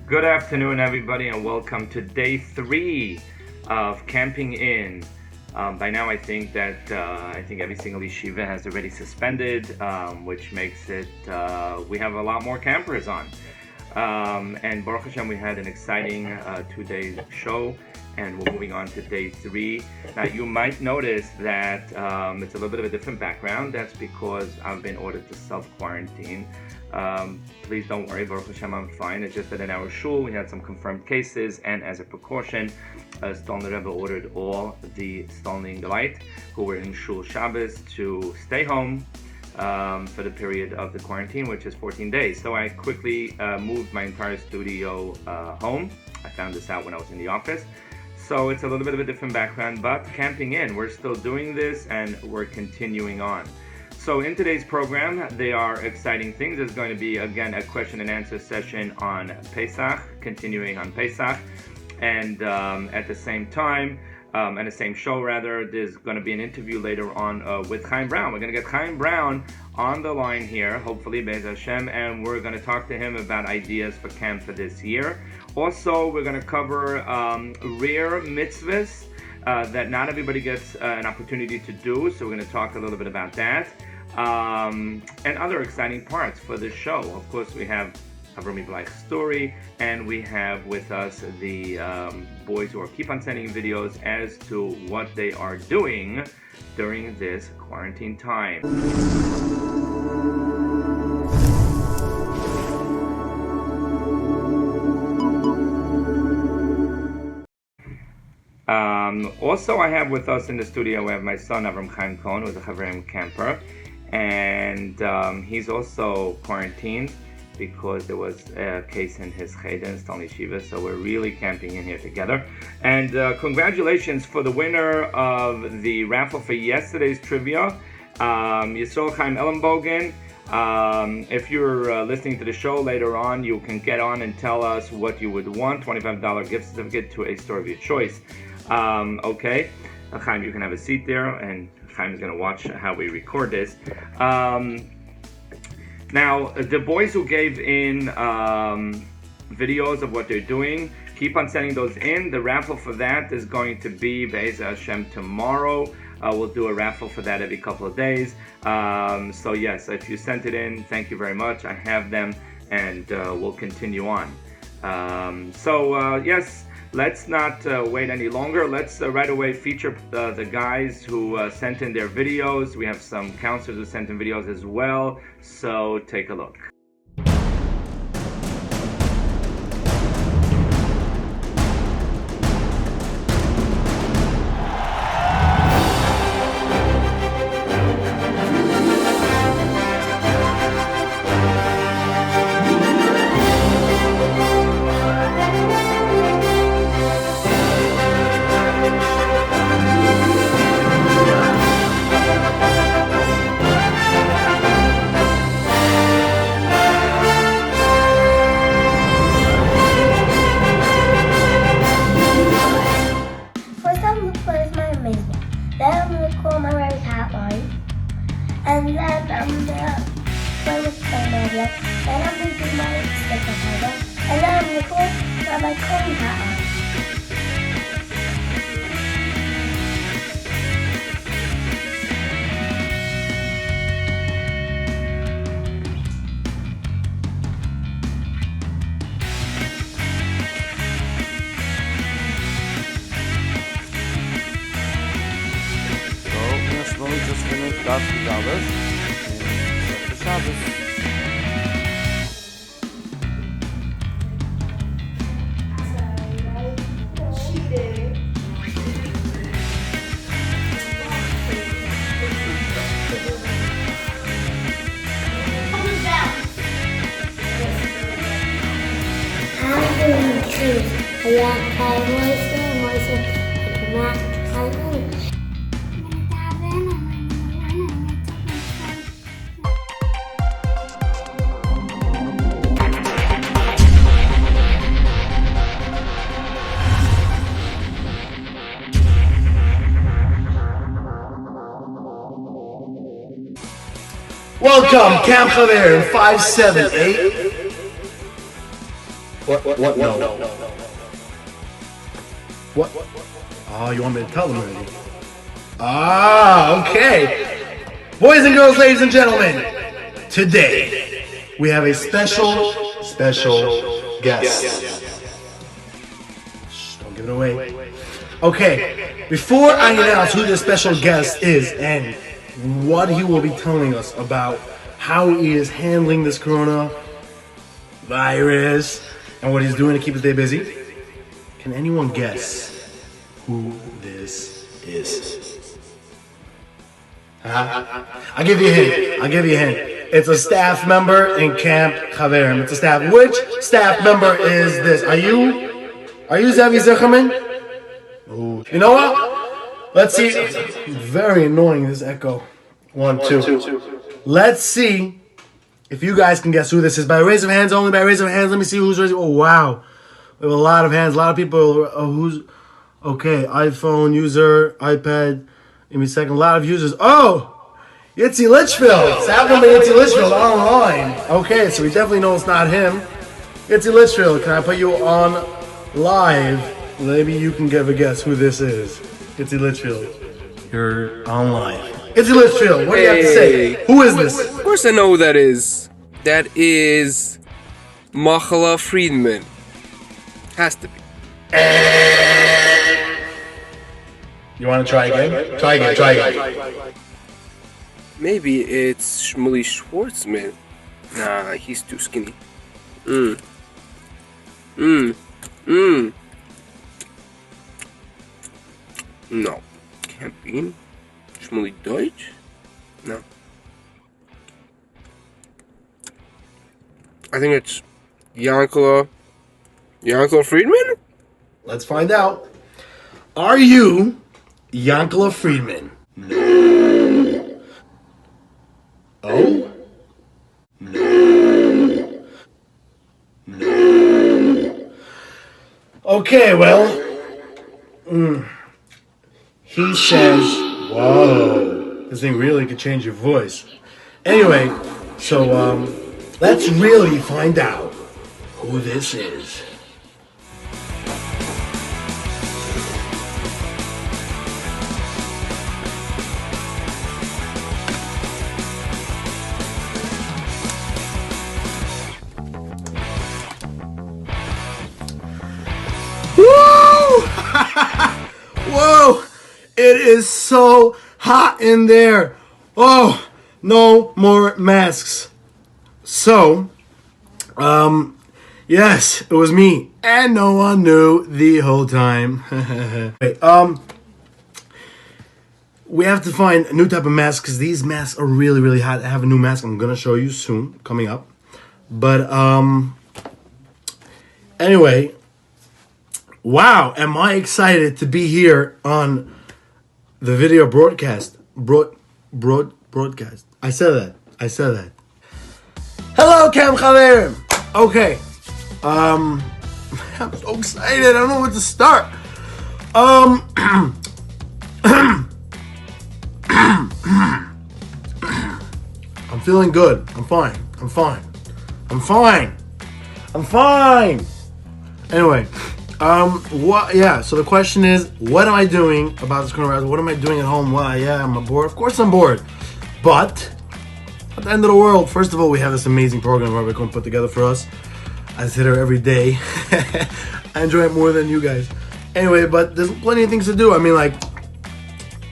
Good afternoon, everybody, and welcome to day 3 of Camping In. By now, I think every single yeshiva has already suspended, which makes it we have a lot more campers on. And Baruch Hashem, we had an exciting 2-day show, and we're moving on to day 3. Now, you might notice that it's a little bit of a different background. That's because I've been ordered to self-quarantine. Please don't worry, Baruch Hashem, I'm fine. It's just that in our shul we had some confirmed cases, and as a precaution, Stolner Rebbe ordered all the Stolning Light who were in shul Shabbos to stay home for the period of the quarantine, which is 14 days. So I quickly moved my entire studio home. I found this out when I was in the office. So it's a little bit of a different background, but Camping In, we're still doing this and we're continuing on. So in today's program, there are exciting things. There's going to be, again, a question and answer session on Pesach, continuing on Pesach. And at the same time, and the same show rather, there's going to be an interview later on with Chaim Brown. We're going to get Chaim Brown on the line here, hopefully, Be'ez Hashem, and we're going to talk to him about ideas for camp for this year. Also, we're going to cover rare mitzvahs that not everybody gets an opportunity to do, so we're going to talk a little bit about that. And other exciting parts for this show. Of course, we have Chaverimboyz's story, and we have with us the boys who keep on sending videos as to what they are doing during this quarantine time. Also, I have with us in the studio, we have my son, Avram Chaim Cohen, who's a Chaverim camper, and he's also quarantined because there was a case in his cheder in Stolner Yeshiva, so we're really camping in here together. And congratulations for the winner of the raffle for yesterday's trivia, Yisrael Chaim Ellenbogen. If you're listening to the show later on, you can get on and tell us what you would want. $25 gift certificate to a store of your choice. Okay, Chaim, you can have a seat there, and Chaim is going to watch how we record this. Now, the boys who gave in videos of what they're doing, keep on sending those in. The raffle for that is going to be Be'ez Hashem tomorrow. We'll do a raffle for that every couple of days. So yes, if you sent it in, thank you very much. I have them, and we'll continue on. Yes, let's not wait any longer. Let's right away feature the guys who sent in their videos. We have some counselors who sent in videos as well, so take a look. And then I'm gonna play with the media, and I'm gonna do my sticker holder, and then I'm gonna put my cone hat on. ישivos. היה חיימויז, ומה חלום. Welcome, Camp Chaverimboyz 578. What? No. What? Oh, you want me to tell them already? Okay. Boys and girls, ladies and gentlemen, today we have a special guest. Shh, don't give it away. Okay, before I announce who this special guest is and what he will be telling us about how he is handling this coronavirus and what he's doing to keep his day busy, can anyone guess who this is? I'll give you a hint. It's a staff member in Camp Chaverim. It's a staff. Which staff member is this? Are you Zevi Zicherman? Ooh. You know what? Let's see. Very annoying, this echo. 1, 2. Let's see if you guys can guess who this is. By raise of hands only, by raise of hands. Let me see who's raising. Oh, wow. We have a lot of hands. A lot of people. Who's. Okay, iPhone user, iPad. Give me a second. A lot of users. Oh! Yitzi Litchfield. Staff member Yitzi Litchfield online. Okay, so we definitely know it's not him. Yitzi Litchfield, can I put you on live? Maybe you can give a guess who this is. Yitzi Litchfield. You're on live. Yitzi Litchfield, what do you have to say? Who is this? Of course I know who that is. That is Machala Friedman. Has to be. You want to try again? Try again. Maybe it's Shmuley Schwartzman. Nah, he's too skinny. No, can't be. Shmuley Deutsch? No. I think it's Yankala Friedman? Let's find out. Are you Yankala Friedman? No. Oh? No. Okay, well. He says, whoa, this thing really could change your voice. Anyway, so let's really find out who this is. Woo! Whoa! It is so hot in there. Oh, no more masks. So, yes, it was me, and no one knew the whole time. Wait, we have to find a new type of mask because these masks are really, really hot. I have a new mask I'm gonna show you soon, coming up. But anyway, wow, am I excited to be here on the video broadcast. Broadcast. I said that. Hello, Camp Chaverim. Okay. I'm so excited. I don't know where to start. I'm feeling good. I'm fine. Anyway, so the question is, what am I doing about this coronavirus? What am I doing at home? Well, yeah, I'm bored. Of course I'm bored. But at the end of the world, first of all, we have this amazing program where we're going to put together for us. I sit here every day. I enjoy it more than you guys. Anyway, but there's plenty of things to do. I mean, like,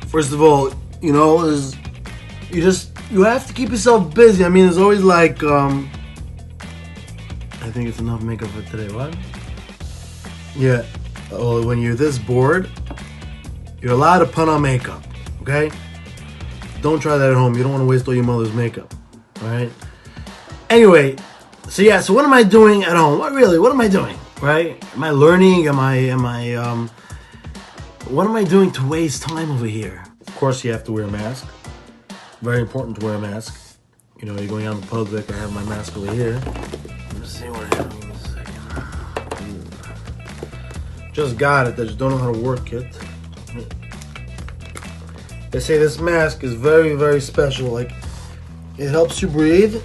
first of all, you know, you have to keep yourself busy. I mean, there's always like, I think it's enough makeup for today. What? Yeah. Well, when you're this bored, you're allowed to put on makeup. Okay? Don't try that at home. You don't want to waste all your mother's makeup. All right? Anyway, so what am I doing at home? What am I doing? right? Am I learning? What am I doing to waste time over here? Of course, you have to wear a mask. Very important to wear a mask. You know, you're going out in public. I have my mask over here. Let's see what I have in a second. Just got it. I just don't know how to work it. They say this mask is very, very special. Like, it helps you breathe.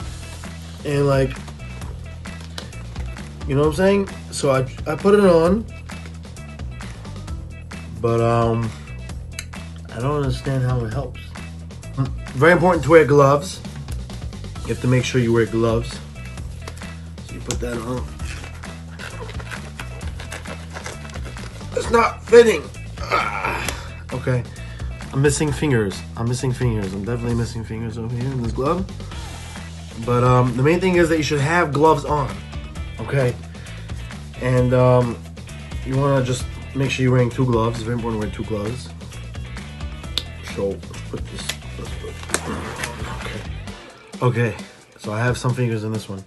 And like, you know what I'm saying? So I put it on. But I don't understand how it helps. Very important to wear gloves. You have to make sure you wear gloves. So you put that on. It's not fitting. Okay. I'm missing fingers. I'm definitely missing fingers over here in this glove. But the main thing is that you should have gloves on. Okay. And you want to just make sure you're wearing 2 gloves. It's very important to wear 2 gloves. So let's put this. Okay. So I have some fingers in this one.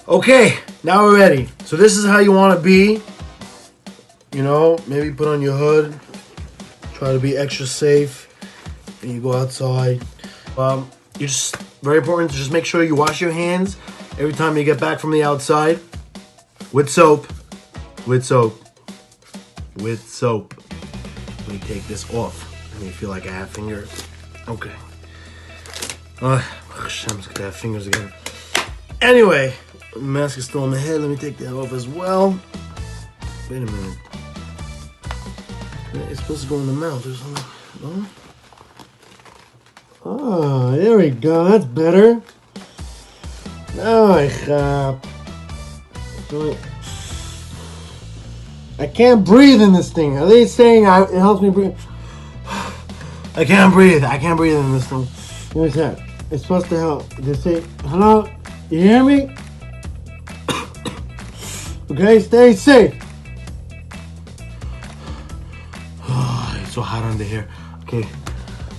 Okay, now we're ready. So this is how you want to be. You know, maybe put on your hood. Try to be extra safe when you go outside. You just very important to just make sure you wash your hands every time you get back from the outside with soap. Let me take this off. Let me feel like I have fingers. Okay. Hashem's gonna have fingers again. Anyway, the mask is still on the head. Let me take that off as well. Wait a minute. It's supposed to go in the mouth or something. No? Oh, there we go. That's better. Now I have. I can't breathe in this thing. Are they saying it helps me breathe? I can't breathe in this thing. What's that? It's supposed to help. They say, hello? You hear me? Okay, stay safe. Oh, it's so hot under here. Okay,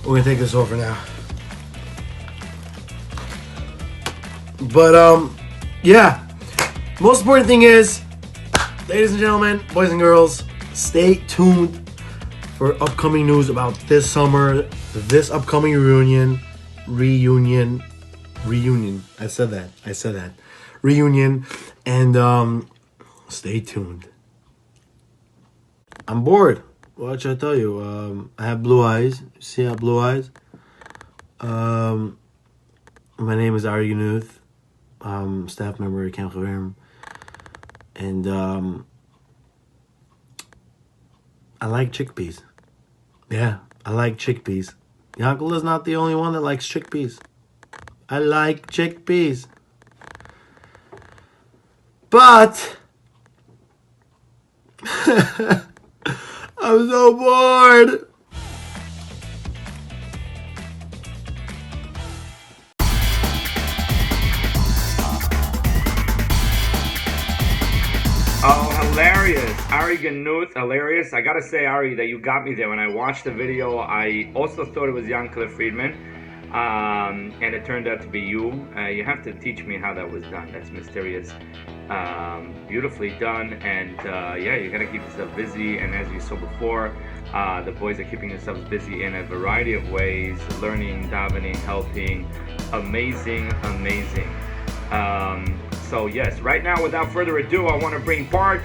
we're gonna take this over now. But, yeah. Most important thing is, ladies and gentlemen, boys and girls, stay tuned for upcoming news about this summer, this upcoming reunion. I said that. Reunion. And stay tuned. I'm bored. What should I tell you? I have blue eyes. See, I have blue eyes. My name is Ari Ganuth. I'm staff member at Camp Chaverimboyz. And I like chickpeas. Yeah, I like chickpeas. Yaakov is not the only one that likes chickpeas. I like chickpeas. But I'm so bored. Oh, hilarious. Ari Ganuth, hilarious. I gotta say, Ari, that you got me there. When I watched the video, I also thought it was Yankele Friedman. And it turned out to be you. You have to teach me how that was done. That's mysterious. Beautifully done. And yeah, you gotta keep yourself busy. And as you saw before, the boys are keeping themselves busy in a variety of ways. Learning, davening, helping. Amazing. So yes, right now, without further ado, I want to bring part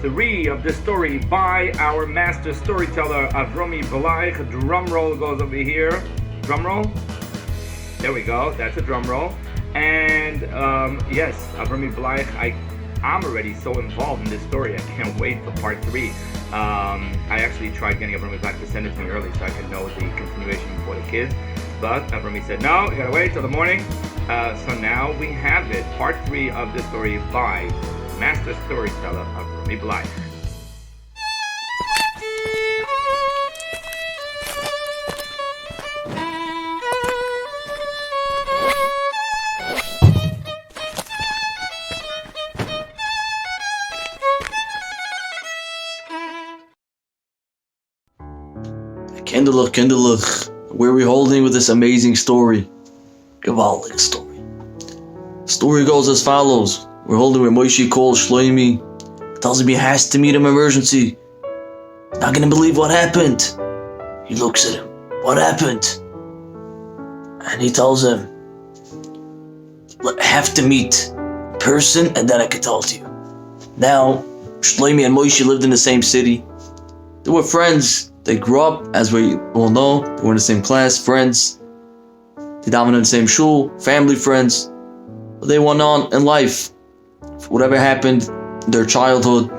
3 of the story by our master storyteller, Avromi Balaich. Drum roll goes over here. Drum roll. There we go. That's a drum roll. And yes, Avromi Balaich, I'm already so involved in this story. I can't wait for part 3. I actually tried getting Avromi Balaich to send it to me early so I could know the continuation before the kids. But Avromi said, no, you gotta wait till the morning. So now we have it, part 3 of the story by master storyteller Avromi Balaich. Kinderlich, where are we holding with this amazing story? Gewaltig story. The story goes as follows. We're holding where Moshe calls Shloimi tells him he has to meet him emergency. He's not gonna believe what happened. He looks at him. What happened? And he tells him, I have to meet in person and then I can tell it to you. Now, Shlomi and Moshe lived in the same city. They were friends. They grew up, as we all know. They were in the same class, friends. They davened in the same shul, family friends. But they went on in life. Whatever happened in their childhood,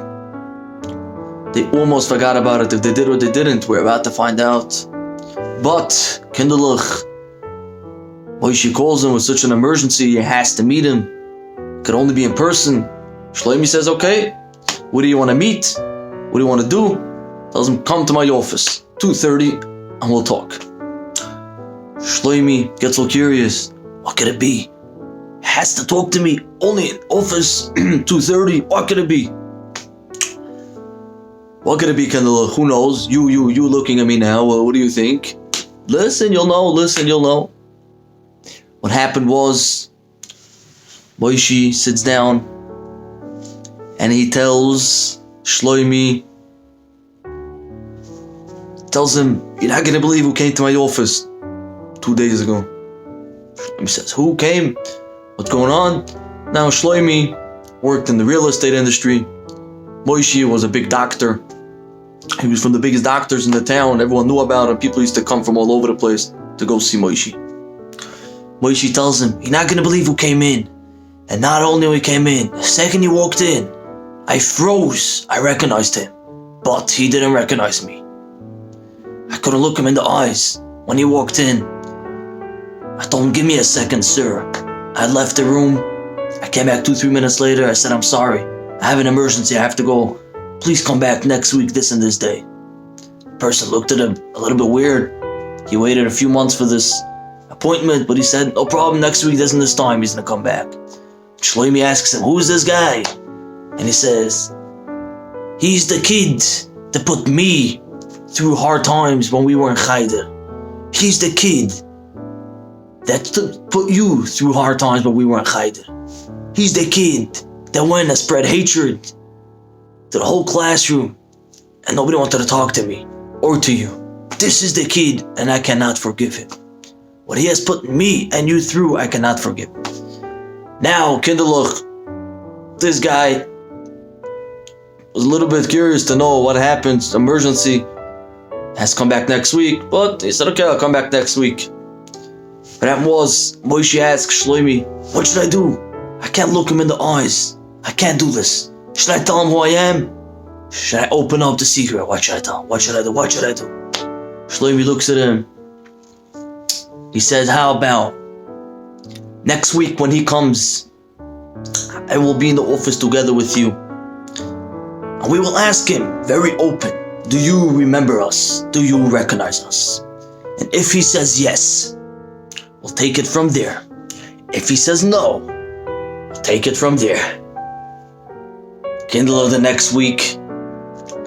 they almost forgot about it. If they did or they didn't, we're about to find out. But, kinderlich, Moshe calls him with such an emergency, he has to meet him. Could only be in person. Shlomi says, okay, what do you want to meet? What do you want to do? Tells him, come to my office, 2:30, and we'll talk. Shlomi gets all curious. What could it be? Has to talk to me, only in office, 2:30, what could it be? What could it be, Kendall? Who knows? You looking at me now, what do you think? Listen, you'll know. What happened was, Moshe sits down and he tells Shlomi, tells him, you're not gonna believe who came to my office 2 days ago. Shlomi says, who came? What's going on? Now Shlomi worked in the real estate industry. Moshe was a big doctor. He was from the biggest doctors in the town. Everyone knew about him. People used to come from all over the place to go see Moshe. Moshe tells him, you're not going to believe who came in. And not only who came in, the second he walked in, I froze. I recognized him. But he didn't recognize me. I couldn't look him in the eyes. When he walked in, I told him, give me a second, sir. I left the room. I came back 2-3 minutes later. I said, I'm sorry. I have an emergency. I have to go. Please come back next week, this and this day. The person looked at him a little bit weird. He waited a few months for this appointment, but he said, no problem, next week, this and this time, he's going to come back. Shlomi asks him, who's this guy? And he says, he's the kid that put me through hard times when we were in Cheder. He's the kid that put you through hard times when we were in Cheder. He's the kid that went and spread hatred to the whole classroom and nobody wanted to talk to me or to you. This is the kid and I cannot forgive him. What he has put me and you through, I cannot forgive. Now, kinderlich, this guy was a little bit curious to know what happens. Emergency has come back next week, but he said, okay, I'll come back next week. What happened was, Moshe asked Shlomi, what should I do? I can't look him in the eyes. I can't do this. Should I tell him who I am? Should I open up the secret? What should I tell him? What should I do? What should I do? Shlomi looks at him. He says, how about next week when he comes, I will be in the office together with you. And we will ask him, very open, do you remember us? Do you recognize us? And if he says yes, we'll take it from there. If he says no, we'll take it from there. Kindle of the next week,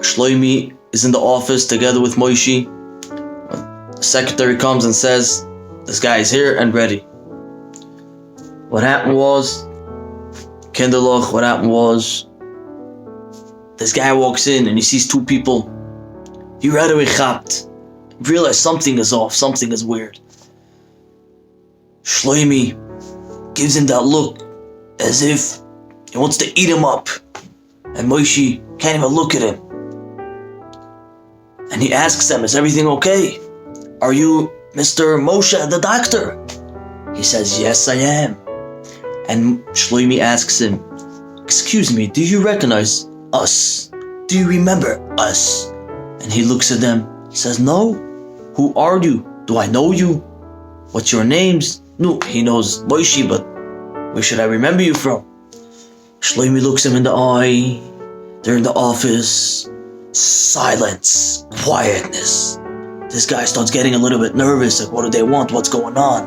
Shlomi is in the office together with Moshe. The secretary comes and says, this guy is here and ready. What happened was, Kinderloch, this guy walks in and he sees two people. He right away chapped. Realized something is off, something is weird. Shlomi gives him that look as if he wants to eat him up. And Moshe can't even look at him. And he asks them, is everything okay? Are you Mr. Moshe, the doctor? He says, yes, I am. And Shlomi asks him, excuse me, do you recognize us? Do you remember us? And he looks at them. He says, no. Who are you? Do I know you? What's your names? No, he knows Moshe, but where should I remember you from? Shlomi looks him in the eye. They're in the office. Silence. Quietness. This guy starts getting a little bit nervous. Like, what do they want? What's going on?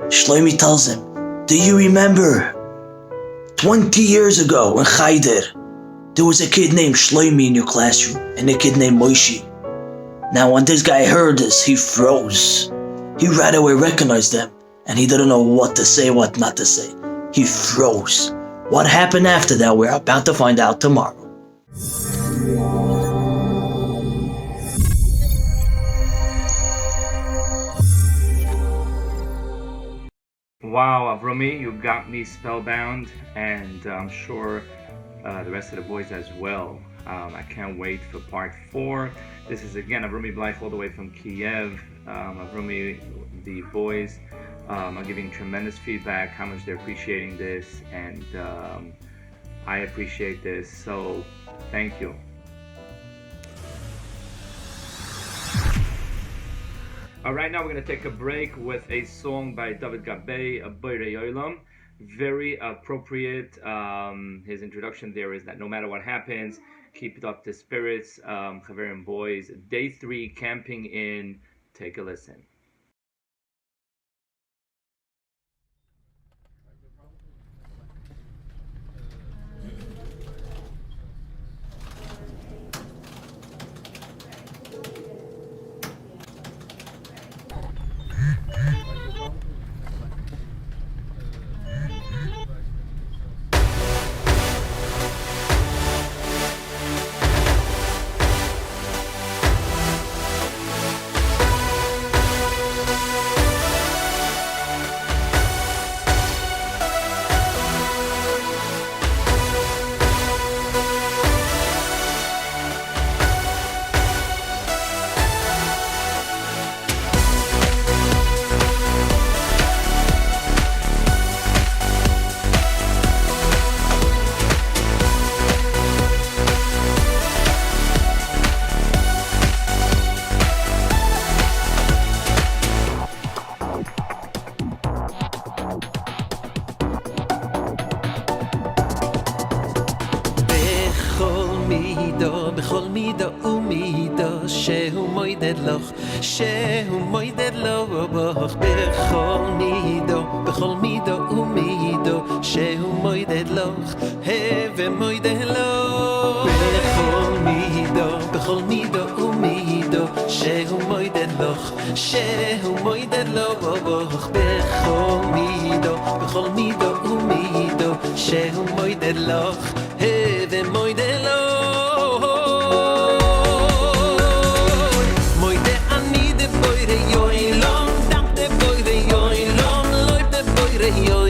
Shlomi tells him, do you remember 20 years ago in Cheder, there was a kid named Shlomi in your classroom and a kid named Moshe. Now when this guy heard this, he froze. He right away recognized them and he didn't know what to say, what not to say. He froze. What happened after that, we're about to find out tomorrow. Wow, Avrumi, you got me spellbound, and I'm sure the rest of the boys as well. I can't wait for part 4. This is again Avrumi Blythe all the way from Kiev. Avrumi, the boys are giving tremendous feedback, how much they're appreciating this, and I appreciate this, so thank you. Alright, now we're going to take a break with a song by David Gabay, Boirei Olam. Very appropriate. His introduction there is that no matter what happens, keep up the spirits. Chaverimboyz, day 3, camping in. Take a listen. בכל מידו ומידו שהוא מוידד לך שהוא מוידד לו בך בכל מידו ומידו שהוא מוידד לך ומוידד לו בכל מידו ומידו שהוא מוידד לך שהוא מוידד לו בך בכל מידו ומידו שהוא מוידד לך ומוידד לו Yo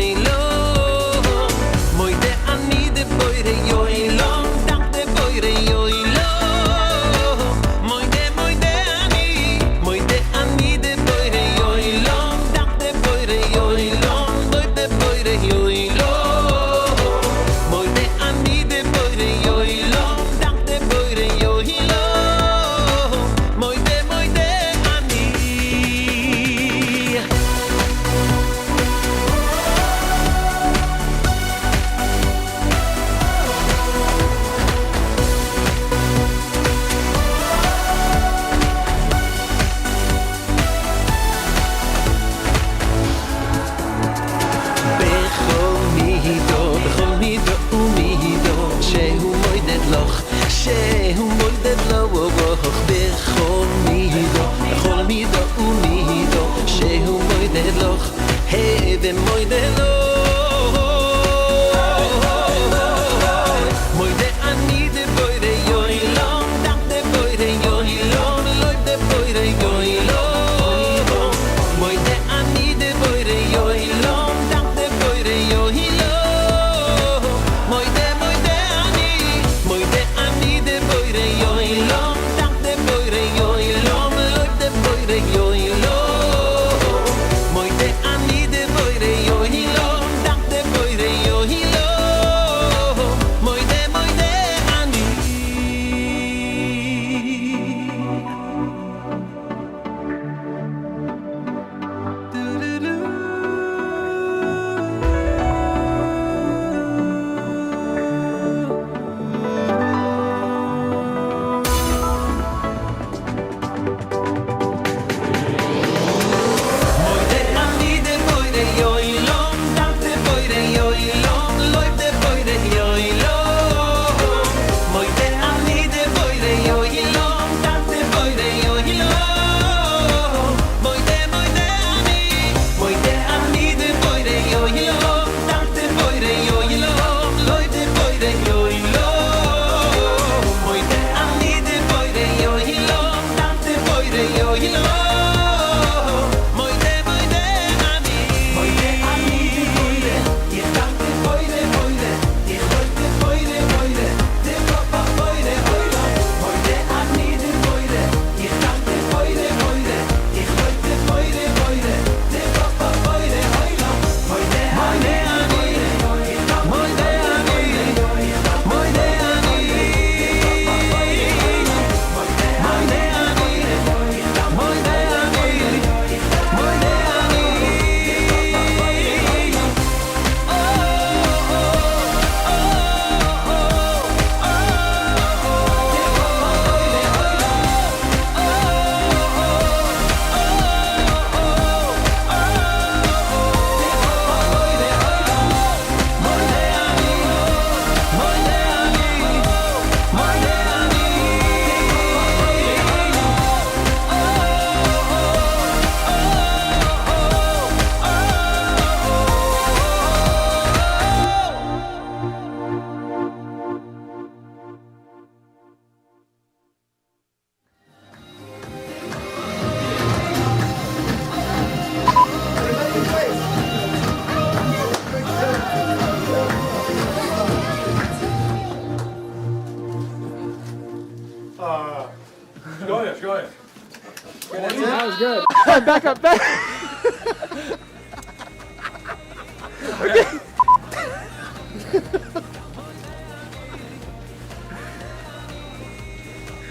was good. Back up, back.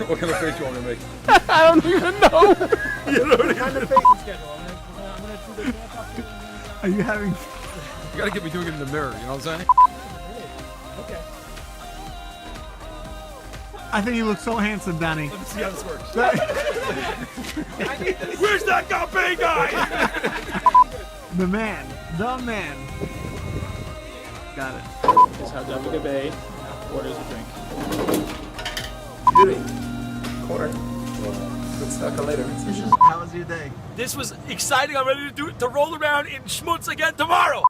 What kind of face you want me to make? I don't even know. You don't even I'm gonna do the Are you having? You gotta get me doing it in the mirror, you know what I'm saying? Okay. I think you look so handsome, Danny. Let me see how this works. Where's that Gabe guy? The man. Got it. This is how Gabe orders a drink. Beauty. Quarter. Let's talk later. How was your day? This was exciting. I'm ready to roll around in schmutz again tomorrow.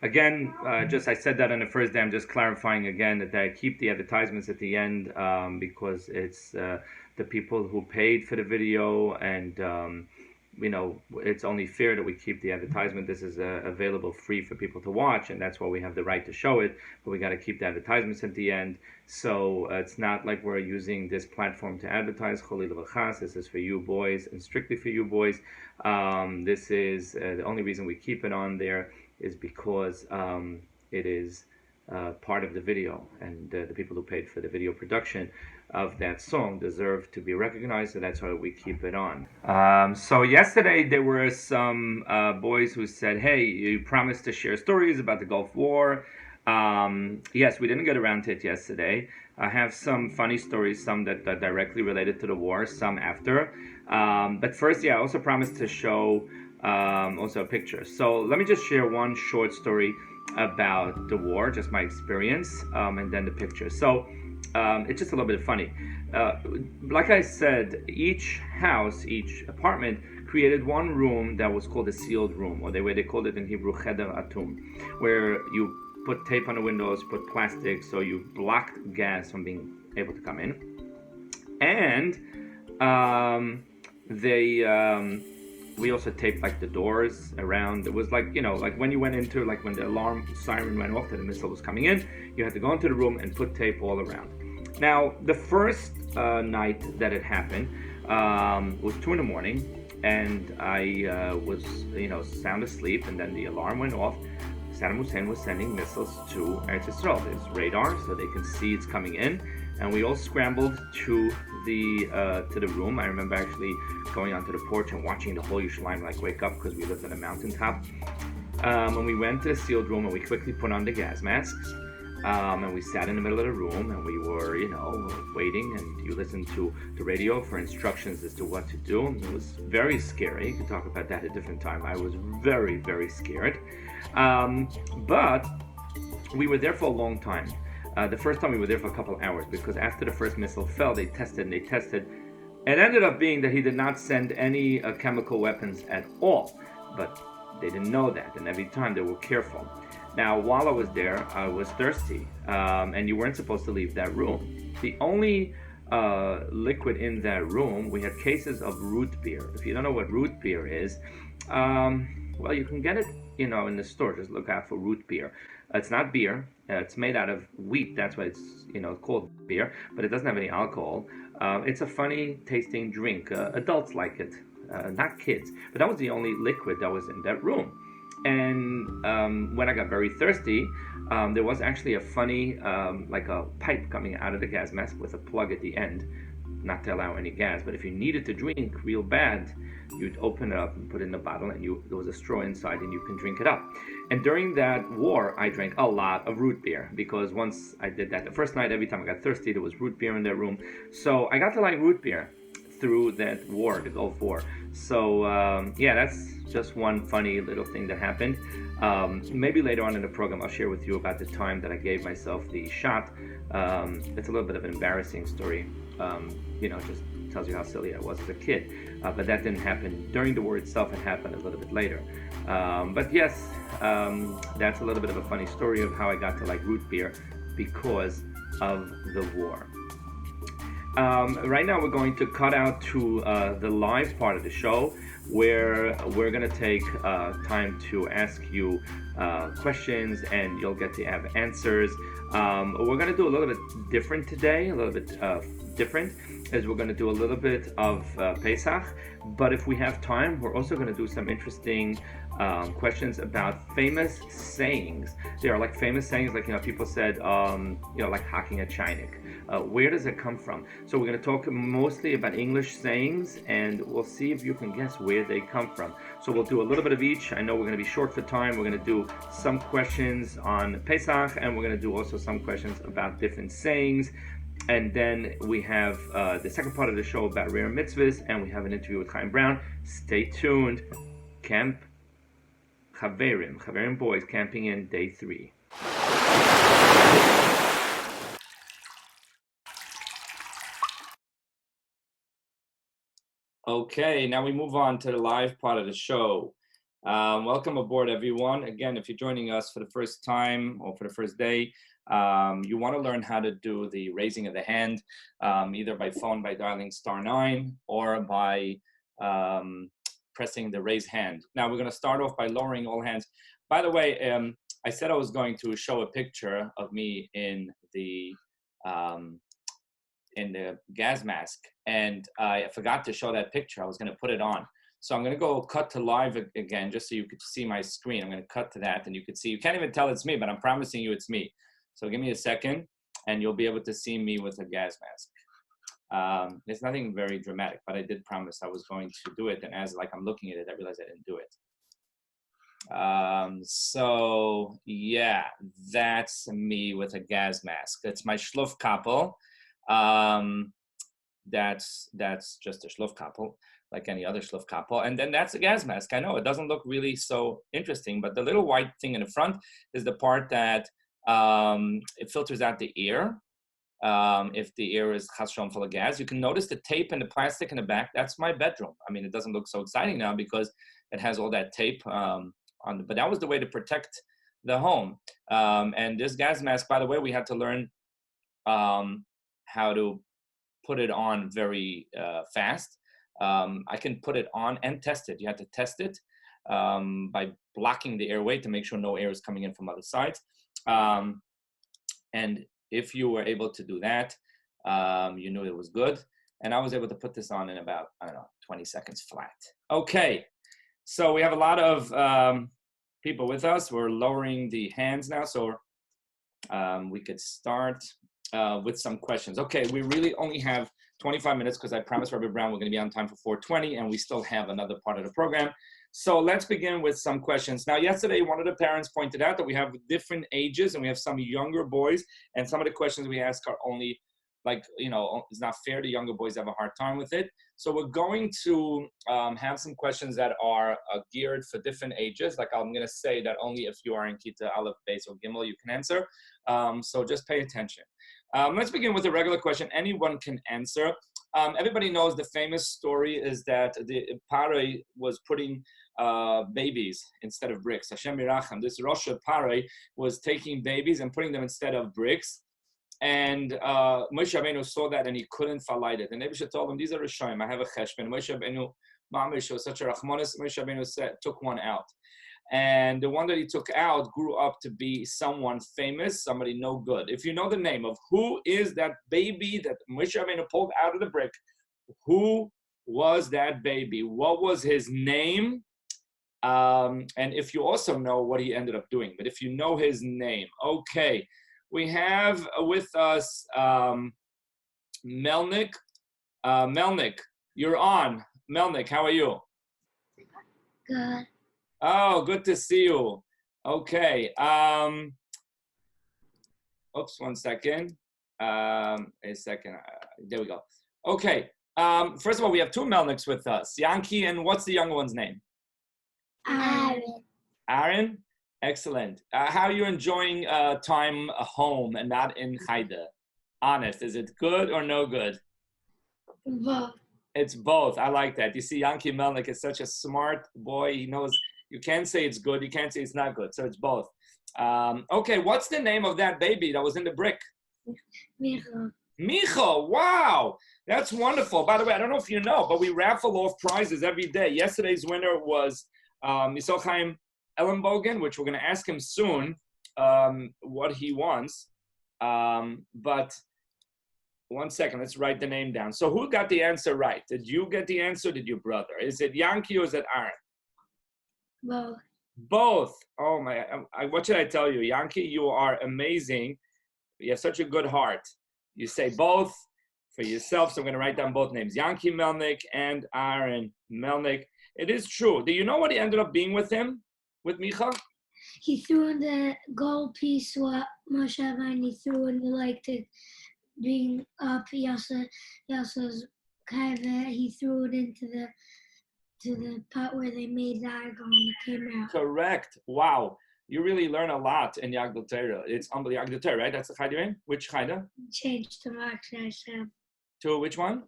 Again, just I said that on the first day. I'm just clarifying again that I keep the advertisements at the end because it's the people who paid for the video, and you know, it's only fair that we keep the advertisement. This is available free for people to watch, and that's why we have the right to show it. But we got to keep the advertisements at the end. So it's not like we're using this platform to advertise. This is for you boys and strictly for you boys. This is the only reason we keep it on there is because it is part of the video, and the people who paid for the video production of that song deserve to be recognized, so that's why we keep it on. So yesterday there were some boys who said, hey, you promised to share stories about the Gulf War. Yes, we didn't get around to it yesterday. I have some funny stories, some that are directly related to the war, some after. But first, I also promised to show also a picture. So let me just share one short story about the war, just my experience, and then the picture. So it's just a little bit funny. Like I said, each house, each apartment created one room that was called a sealed room, or the way they called it in Hebrew, cheder atum, where you put tape on the windows, put plastic, so you blocked gas from being able to come in. And we also taped like the doors around. It was like, you know, like when you went into, like when the alarm siren went off that the missile was coming in, you had to go into the room and put tape all around. Now, the first night that it happened was 2 a.m, and I was, you know, sound asleep, and then the alarm went off. Saddam Hussein was sending missiles to Eretz Yisrael. There's radar, so they can see it's coming in, and we all scrambled to the room. I remember actually going onto the porch and watching the whole Yerushalayim like wake up, because we lived on a mountaintop. And we went to the sealed room, and we quickly put on the gas masks. And we sat in the middle of the room, and we were, you know, waiting, and you listened to the radio for instructions as to what to do. And it was very scary. You could talk about that at a different time. I was very, very scared. But we were there for a long time. The first time we were there for a couple hours, because after the first missile fell, they tested. It ended up being that he did not send any chemical weapons at all, but they didn't know that, and every time they were careful. Now, while I was there, I was thirsty, and you weren't supposed to leave that room. The only liquid in that room, we had cases of root beer. If you don't know what root beer is, well, you can get it, you know, in the store. Just look out for root beer. It's not beer. It's made out of wheat. That's why it's, you know, called beer, but it doesn't have any alcohol. It's a funny tasting drink. Adults like it, not kids. But that was the only liquid that was in that room. And when I got very thirsty, there was actually a funny, like a pipe coming out of the gas mask with a plug at the end, not to allow any gas. But if you needed to drink real bad, you'd open it up and put it in a bottle, and there was a straw inside, and you can drink it up. And during that war, I drank a lot of root beer, because once I did that, the first night, every time I got thirsty, there was root beer in that room. So I got to like root beer through that war, the Gulf War. So yeah, that's just one funny little thing that happened. Maybe later on in the program I'll share with you about the time that I gave myself the shot. It's a little bit of an embarrassing story. You know, just tells you how silly I was as a kid. But that didn't happen during the war itself. It happened a little bit later. But yes, that's a little bit of a funny story of how I got to like root beer because of the war. Right now, we're going to cut out to the live part of the show where we're going to take time to ask you questions and you'll get to have answers. We're going to do a little bit different today, a little bit different, as we're going to do a little bit of Pesach. But if we have time, we're also going to do some interesting questions about famous sayings. They are like famous sayings, like, people said, like hacking a chinik. Where does it come from? So we're going to talk mostly about English sayings, and we'll see if you can guess where they come from. So we'll do a little bit of each. I know we're going to be short for time. We're going to do some questions on Pesach, and we're going to do also some questions about different sayings. And then we have the second part of the show about rare mitzvahs, and we have an interview with Chaim Brown. Stay tuned. Camp Chaverimboyz, camping in day 3. Okay, now we move on to the live part of the show. Welcome aboard, everyone. Again, if you're joining us for the first time or for the first day, you want to learn how to do the raising of the hand, either by phone by dialing *9 or by pressing the raise hand. Now, we're going to start off by lowering all hands. By the way, I said I was going to show a picture of me in the gas mask, and I forgot to show that picture. I was going to put it on. So I'm going to go cut to live again, just so you could see my screen. I'm going to cut to that, and you could see. You can't even tell it's me, but I'm promising you it's me. So give me a second, and you'll be able to see me with a gas mask. It's nothing very dramatic, but I did promise I was going to do it. And as I'm looking at it, I realized I didn't do it. So yeah, that's me with a gas mask. That's my shluf couple. That's just a shluf couple, like any other shluf couple. And then that's a gas mask. I know it doesn't look really so interesting, but the little white thing in the front is the part that it filters out the air. If the air is Hashem full of gas, you can notice the tape and the plastic in the back. That's my bedroom. I mean, it doesn't look so exciting now because it has all that tape but that was the way to protect the home. And this gas mask, by the way, we had to learn how to put it on very fast. I can put it on and test it. You have to test it by blocking the airway to make sure no air is coming in from other sides. And if you were able to do that, you knew it was good. And I was able to put this on in about, 20 seconds flat. Okay, so we have a lot of people with us. We're lowering the hands now, so we could start with some questions. Okay, we really only have 25 minutes because I promised Rabbi Brown we're going to be on time for 4:20, and we still have another part of the program. So let's begin with some questions. Now, yesterday, one of the parents pointed out that we have different ages, and we have some younger boys, and some of the questions we ask are only it's not fair. The younger boys have a hard time with it. So we're going to have some questions that are geared for different ages. Like I'm going to say that only if you are in Kita, Aleph, Beis, or Gimel, you can answer. So just pay attention. Let's begin with a regular question. Anyone can answer. Everybody knows the famous story is that the Paroi was putting babies instead of bricks. Hashem Yirachem. This Rosh Paroi was taking babies and putting them instead of bricks. And Moshe Rabbeinu saw that and he couldn't fight it. And Nebisha told him, these are Rishayim, I have a cheshbon. Moshe Rabbeinu, Mamish was such a Rachmanis, Moshe Rabbeinu took one out. And the one that he took out grew up to be someone famous, somebody no good. If you know the name of who is that baby that Moshe Rabbeinu pulled out of the brick, who was that baby? What was his name? And if you also know what he ended up doing, but if you know his name, okay. We have with us Melnick. Melnick, you're on. Melnick, how are you? Good. Oh, good to see you. Okay. Oops, 1 second. A second. There we go. Okay. First of all, we have 2 Melnicks with us. Yankee, and what's the younger one's name? Aaron. Aaron? Excellent. How are you enjoying time home and not in Haida? Honest, is it good or no good? Both. It's both. I like that. You see, Yankee Melnick is such a smart boy. He knows you can't say it's good, you can't say it's not good. So it's both. Okay, what's the name of that baby that was in the brick? Micha. Micha, wow, that's wonderful. By the way, I don't know if you know, but we raffle off prizes every day. Yesterday's winner was Chaim Ellenbogen, which we're going to ask him soon what he wants. But one second, let's write the name down. So who got the answer right? Did you get the answer? Did your brother? Is it Yankee or is it Aaron? Both. Both. Oh my! What should I tell you, Yankee? You are amazing. You have such a good heart. You say both for yourself, so I'm going to write down both names, Yankee Melnick and Aaron Melnick. It is true. Do you know what he ended up being with him, with Micha? He threw in the gold piece what Moshe and he threw in the being up Yasser's kaver. He threw it into the pot where they made the argon and it came out. Correct. Wow. You really learn a lot in Yagdal Torah. It's unbelievable. Yagdal Torah, right? That's the Chayda. Which Chayda? Changed to Vaksha Hashem. To which one?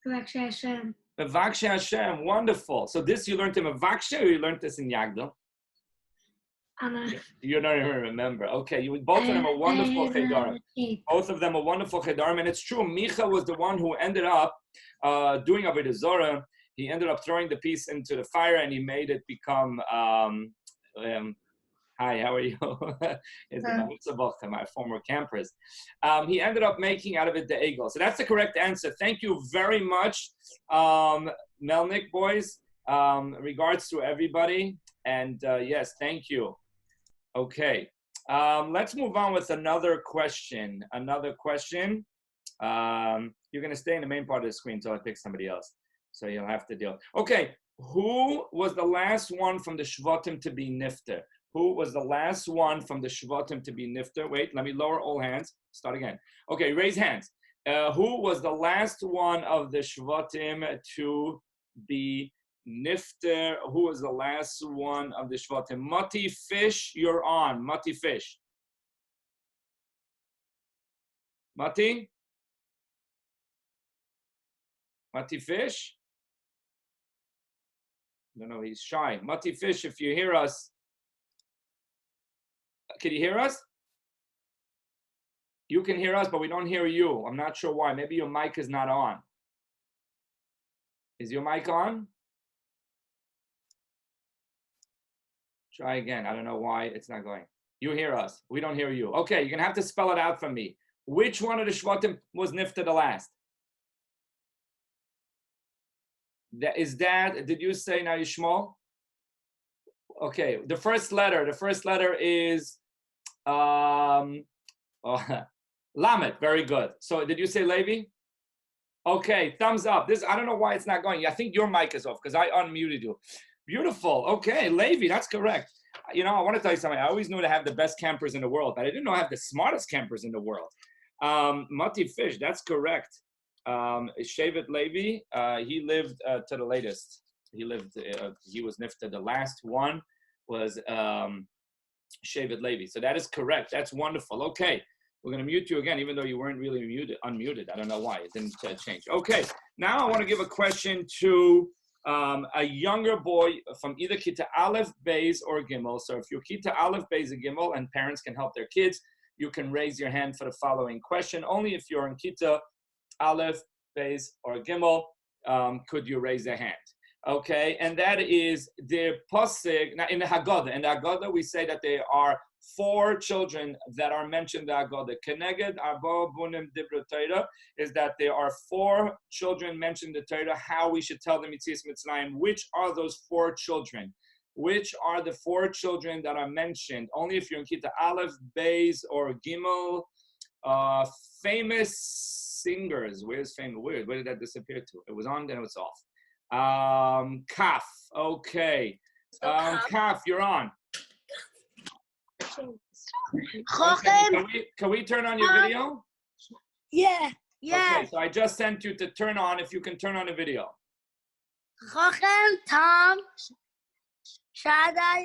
Vaksha Hashem. Vaksha Hashem. Wonderful. So this you learned in Vaksha or you learned this in Yagdal? You don't even remember. Okay, both of them are wonderful chedarim. Both of them are wonderful chedarim, and it's true. Micha was the one who ended up doing Avodah Zorah. He ended up throwing the piece into the fire, and he made it become. Hi, how are you? It's my former campers. He ended up making out of it the egel. So that's the correct answer. Thank you very much, Melnick boys. Regards to everybody, and yes, thank you. Okay, let's move on with another question. You're going to stay in the main part of the screen until I pick somebody else. So you'll have to deal. Okay, who was the last one from the Shvatim to be nifter? Who was the last one from the Shvatim to be nifter? Wait, let me lower all hands. Start again. Okay, raise hands. Who was the last one of the Shvatim to be nifter? Who was the last one of the Shvatim? Mati Fish, you're on. Mati Fish. Mati? Mati Fish? No, he's shy. Mati Fish, if you hear us, can you hear us? You can hear us, but we don't hear you. I'm not sure why. Maybe your mic is not on. Is your mic on? Try again. I don't know why it's not going. You hear us. We don't hear you. Okay, you're going to have to spell it out for me. Which one of the Shvatim was nifter the last? Did you say now Yishmael? Okay, the first letter is Lamed. Very good. So did you say Levi? Okay, thumbs up. I don't know why it's not going. I think your mic is off because I unmuted you. Beautiful. Okay, Levi, that's correct. You know, I want to tell you something. I always knew to have the best campers in the world, but I didn't know I have the smartest campers in the world. Mati Fish, that's correct. Shevet Levi, he lived to the latest. He was nifta. The last one was Shevet Levi. So that is correct. That's wonderful. Okay, we're going to mute you again, even though you weren't really unmuted. I don't know why. It didn't change. Okay, now I want to give a question to a younger boy from either Kita Aleph, Beis, or Gimel. So if you're Kita Aleph, Beis, or Gimel, and parents can help their kids, you can raise your hand for the following question. Only if you're in Kita Aleph, Beis, or Gimel, could you raise a hand? Okay, and that is the pasuk. Now in the Haggadah, we say that there are 4 children that are mentioned in the Haggadah. Keneged Arba Bunim Dibra Torah is that there are 4 children mentioned in the Torah. How we should tell them Yetzias Mitzrayim? Which are those 4 children? Which are the 4 children that are mentioned? Only if you're in Kita Aleph, Beis, or Gimel. Famous singers. Where's famous? Where did that disappear to? It was on, then it was off. Kaf. Okay. Kaf, you're on. Can we turn on your video? Yeah. Okay, so I just sent you to turn on, if you can turn on the video. Chochem, Tom, Shada,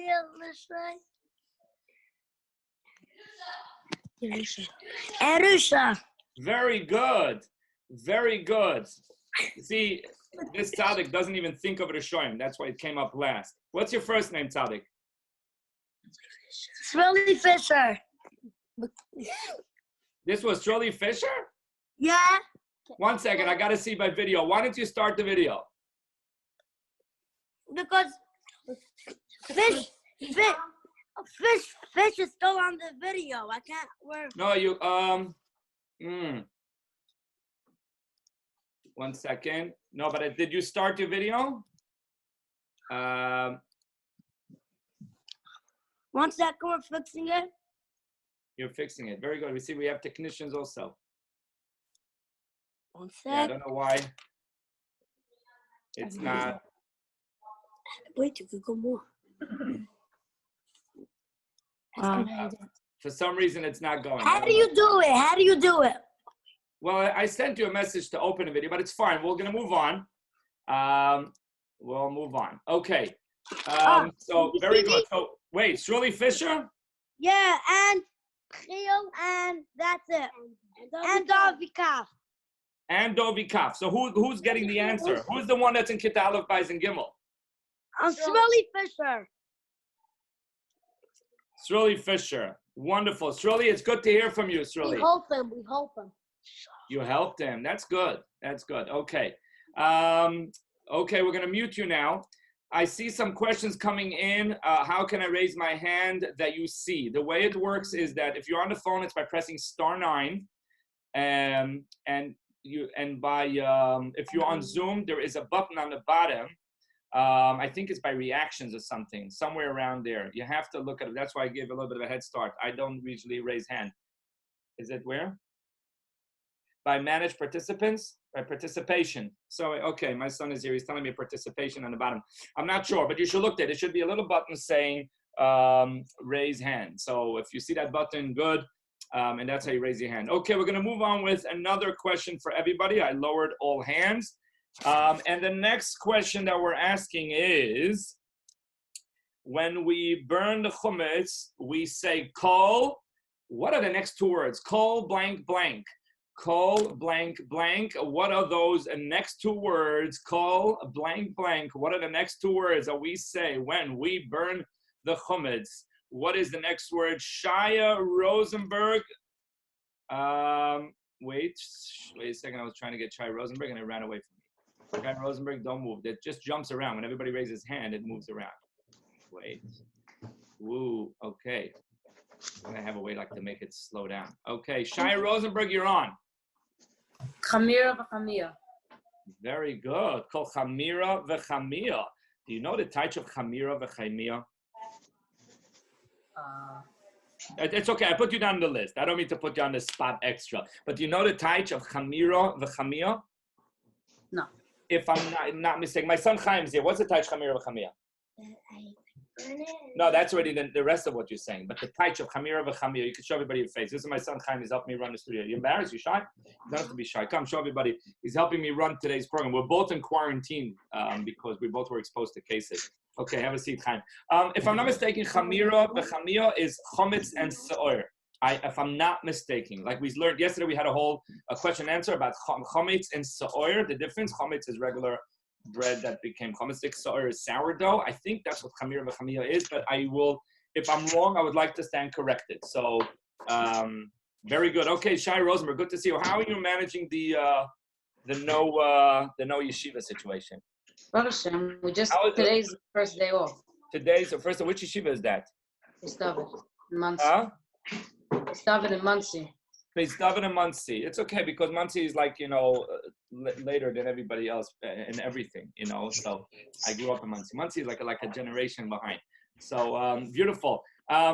Erusha. Very good. Very good. See, this tzaddik doesn't even think of it as Shoyim. That's why it came up last. What's your first name, tzaddik? Shirley Fisher. This was Shirley Fisher? Yeah. 1 second, I gotta see my video. Why don't you start the video? Because fish is still on the video. I can't. No, you 1 second. No, but did you start your video? 1 second, we're fixing it. You're fixing it. Very good. We see we have technicians also. 1 sec. Yeah, I don't know why it's not. Wait, you could go more. For some reason, it's not going. How do you do it? How do you do it? Well, I sent you a message to open the video, but it's fine. We're gonna move on. We'll move on. Okay. So very good. So wait, Shirley Fisher? Yeah, and Chio, and that's it. And Davikaf. And Dovi Kaf. So who's getting the answer? Who's the one that's in Kita Aleph, Beis, and Gimel? Shirley Fisher. Shirley Fisher. Wonderful. Shirley, it's good to hear from you, Shirley. We help him. We help him. You helped him. That's good. That's good. Okay. Okay, we're going to mute you now. I see some questions coming in. How can I raise my hand that you see? The way it works is that if you're on the phone, it's by pressing *9. If you're on Zoom, there is a button on the bottom. I think it's by reactions or something, somewhere around there. You have to look at it. That's why I gave a little bit of a head start. I don't usually raise hand. Is it where? By manage participants? By participation. So, okay, my son is here. He's telling me participation on the bottom. I'm not sure, but you should look at it. It should be a little button saying raise hand. So if you see that button, good. And that's how you raise your hand. Okay, we're going to move on with another question for everybody. I lowered all hands. And the next question that we're asking is, when we burn the chumetz, we say kol. What are the next two words? Kol blank blank. Kol blank blank. What are those next two words? Kol blank blank. What are the next two words that we say when we burn the chumetz? What is the next word? Shaya Rosenberg. Wait a second. I was trying to get Shaya Rosenberg and it ran away from me. Shaya Rosenberg, don't move. It just jumps around. When everybody raises hand, it moves around. Wait. Woo. Okay. I'm gonna have a way like to make it slow down. Okay, Shaya Rosenberg, you're on. Chamira v'chamia. Very good. Called Chamira v'chamia. Do you know the type of Chamira v'chamia? It's okay. I put you down on the list. I don't mean to put you on the spot extra. But do you know the type of Chamira v'chamia? No. If I'm not mistaken, my son Chaim is here. What's the type of Chamira v'chamia? No, that's already the rest of what you're saying. But the type of Chamira v'chamia, you can show everybody your face. This is my son Chaim. He's helping me run the studio. You embarrassed? You shy? You don't have to be shy. Come, show everybody. He's helping me run today's program. We're both in quarantine because we both were exposed to cases. Okay, have a seat, Chaim. If I'm not mistaken, Chamira v'chamia is chometz and se'or. If I'm not mistaken, like we learned yesterday, we had a question and answer about chometz and se'or. The difference: chometz is regular bread that became chometz, se'or is sourdough. I think that's what Chamira v'chamia is, but I will. If I'm wrong, I would like to stand corrected. So, very good. Okay, Shai Rosenberg, good to see you. How are you managing the no yeshiva situation? Hashem, today's the first day off. Today's the first. Which yeshiva is that? It's David in Muncie. Huh? It's David in Muncie. It's David in Muncie. It's okay because Muncie is like, later than everybody else in everything, So I grew up in Muncie. Muncie is like a generation behind. So beautiful.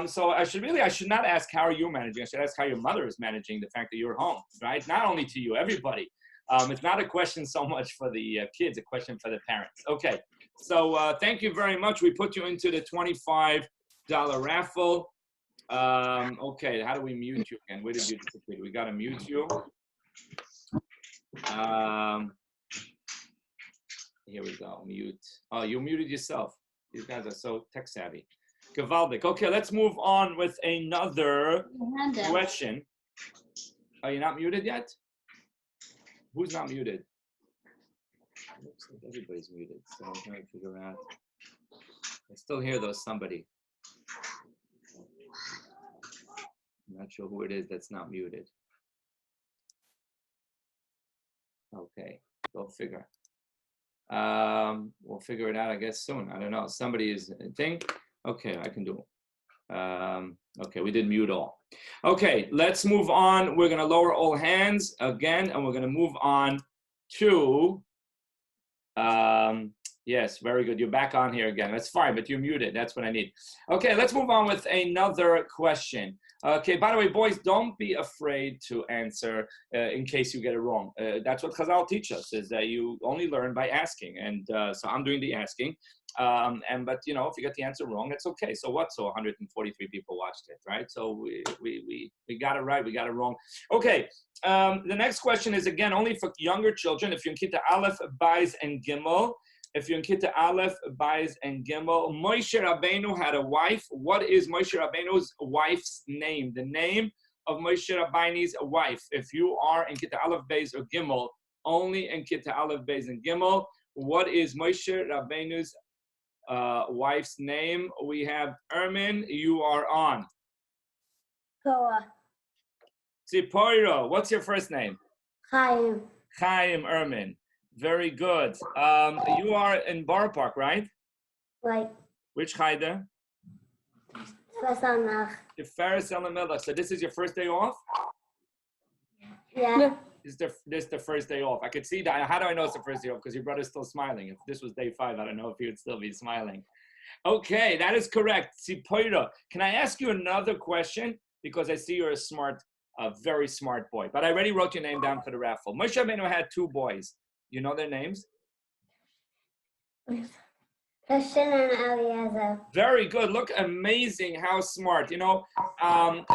So I should not ask how are you managing. I should ask how your mother is managing the fact that you're home, right? Not only to you, everybody. It's not a question so much for the kids, a question for the parents. Okay, so thank you very much. We put you into the $25 raffle. Okay, how do we mute you again? Where did you disappear? We got to mute you. Here we go, mute. Oh, you muted yourself. These guys are so tech savvy. Gavaldik. Okay, let's move on with another question. Are you not muted yet? Who's not muted? Looks like everybody's muted, so I'm trying to figure out. I still hear somebody. I'm not sure who it is that's not muted. Okay, go figure. We'll figure it out, I guess, soon. I don't know. Somebody is thing. Okay, I can do it. Okay, we did mute all. Okay, let's move on. We're gonna lower all hands again, and we're gonna move on to. Yes, very good. You're back on here again. That's fine, but you're muted. That's what I need. Okay, let's move on with another question. Okay, by the way, boys, don't be afraid to answer in case you get it wrong. That's what Chazal teach us, is that you only learn by asking. And so I'm doing the asking. But you know, if you get the answer wrong, it's okay. So what? So 143 people watched it, right? So we got it right, we got it wrong. Okay. The next question is again only for younger children. If you're in Kita Aleph, Bais, and Gimel. If you're in Kita Aleph, Bais, and Gimel, Moshe Rabbeinu had a wife. What is Moshe Rabbeinu's wife's name? The name of Moshe Rabbeinu's wife. If you are in Kita Aleph, Bais, or Gimel, only in Kita Aleph, Bais, and Gimel, what is Moshe Rabbeinu's wife's name? We have Ermin. You are on. Zipporah. What's your first name? Chaim. Chaim Ermin. Very good. You are in Borough Park, right? Right. Which Chayda? Tiferes El-Melech. So this is your first day off? Yeah. This is the first day off. I could see that. How do I know it's the first day off? Because your brother's still smiling. If this was day 5, I don't know if he would still be smiling. Okay, that is correct. Zipporah. Can I ask you another question? Because I see you're a very smart boy. But I already wrote your name down for the raffle. Moshe Rabbeinu had 2 boys. You know their names? Hashem and Eliezer. Very good. Look, amazing. How smart. You know,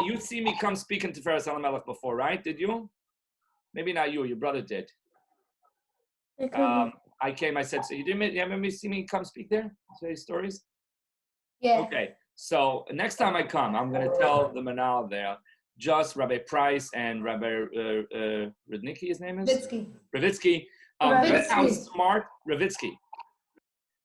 you see me come speaking to Tiferes El-Melech before, right? Did you? Maybe not you. Your brother did. I came. I said, so you didn't. You ever see me come speak there? Say stories. Yeah. Okay. So next time I come, I'm going to tell the manal there. Just Rabbi Price and Rabbi Rudnicki, his name is? Ravitsky. How smart Ravitsky.